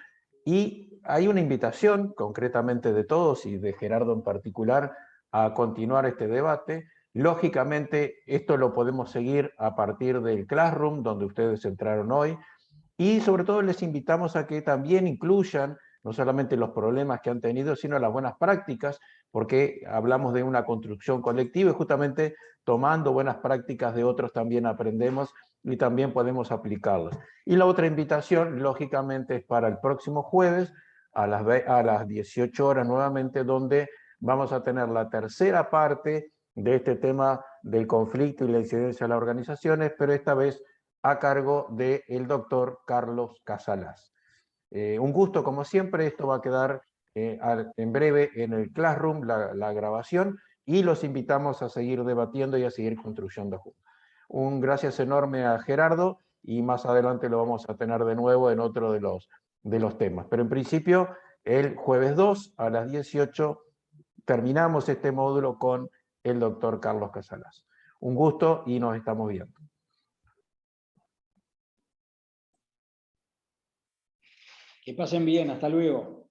y hay una invitación, concretamente de todos y de Gerardo en particular, a continuar este debate. Lógicamente, esto lo podemos seguir a partir del Classroom, donde ustedes entraron hoy, y sobre todo les invitamos a que también incluyan no solamente los problemas que han tenido, sino las buenas prácticas, porque hablamos de una construcción colectiva y justamente tomando buenas prácticas de otros también aprendemos y también podemos aplicarlas. Y la otra invitación, lógicamente, es para el próximo jueves a las 18 horas nuevamente, donde vamos a tener la tercera parte de este tema del conflicto y la incidencia de las organizaciones, pero esta vez a cargo del doctor Carlos Casalás. Un gusto, como siempre. Esto va a quedar en breve en el Classroom, la grabación, y los invitamos a seguir debatiendo y a seguir construyendo juntos. Un gracias enorme a Gerardo, y más adelante lo vamos a tener de nuevo en otro de los temas. Pero en principio, el jueves 2 a las 18 terminamos este módulo con el doctor Carlos Casalás. Un gusto y nos estamos viendo. Que pasen bien, hasta luego.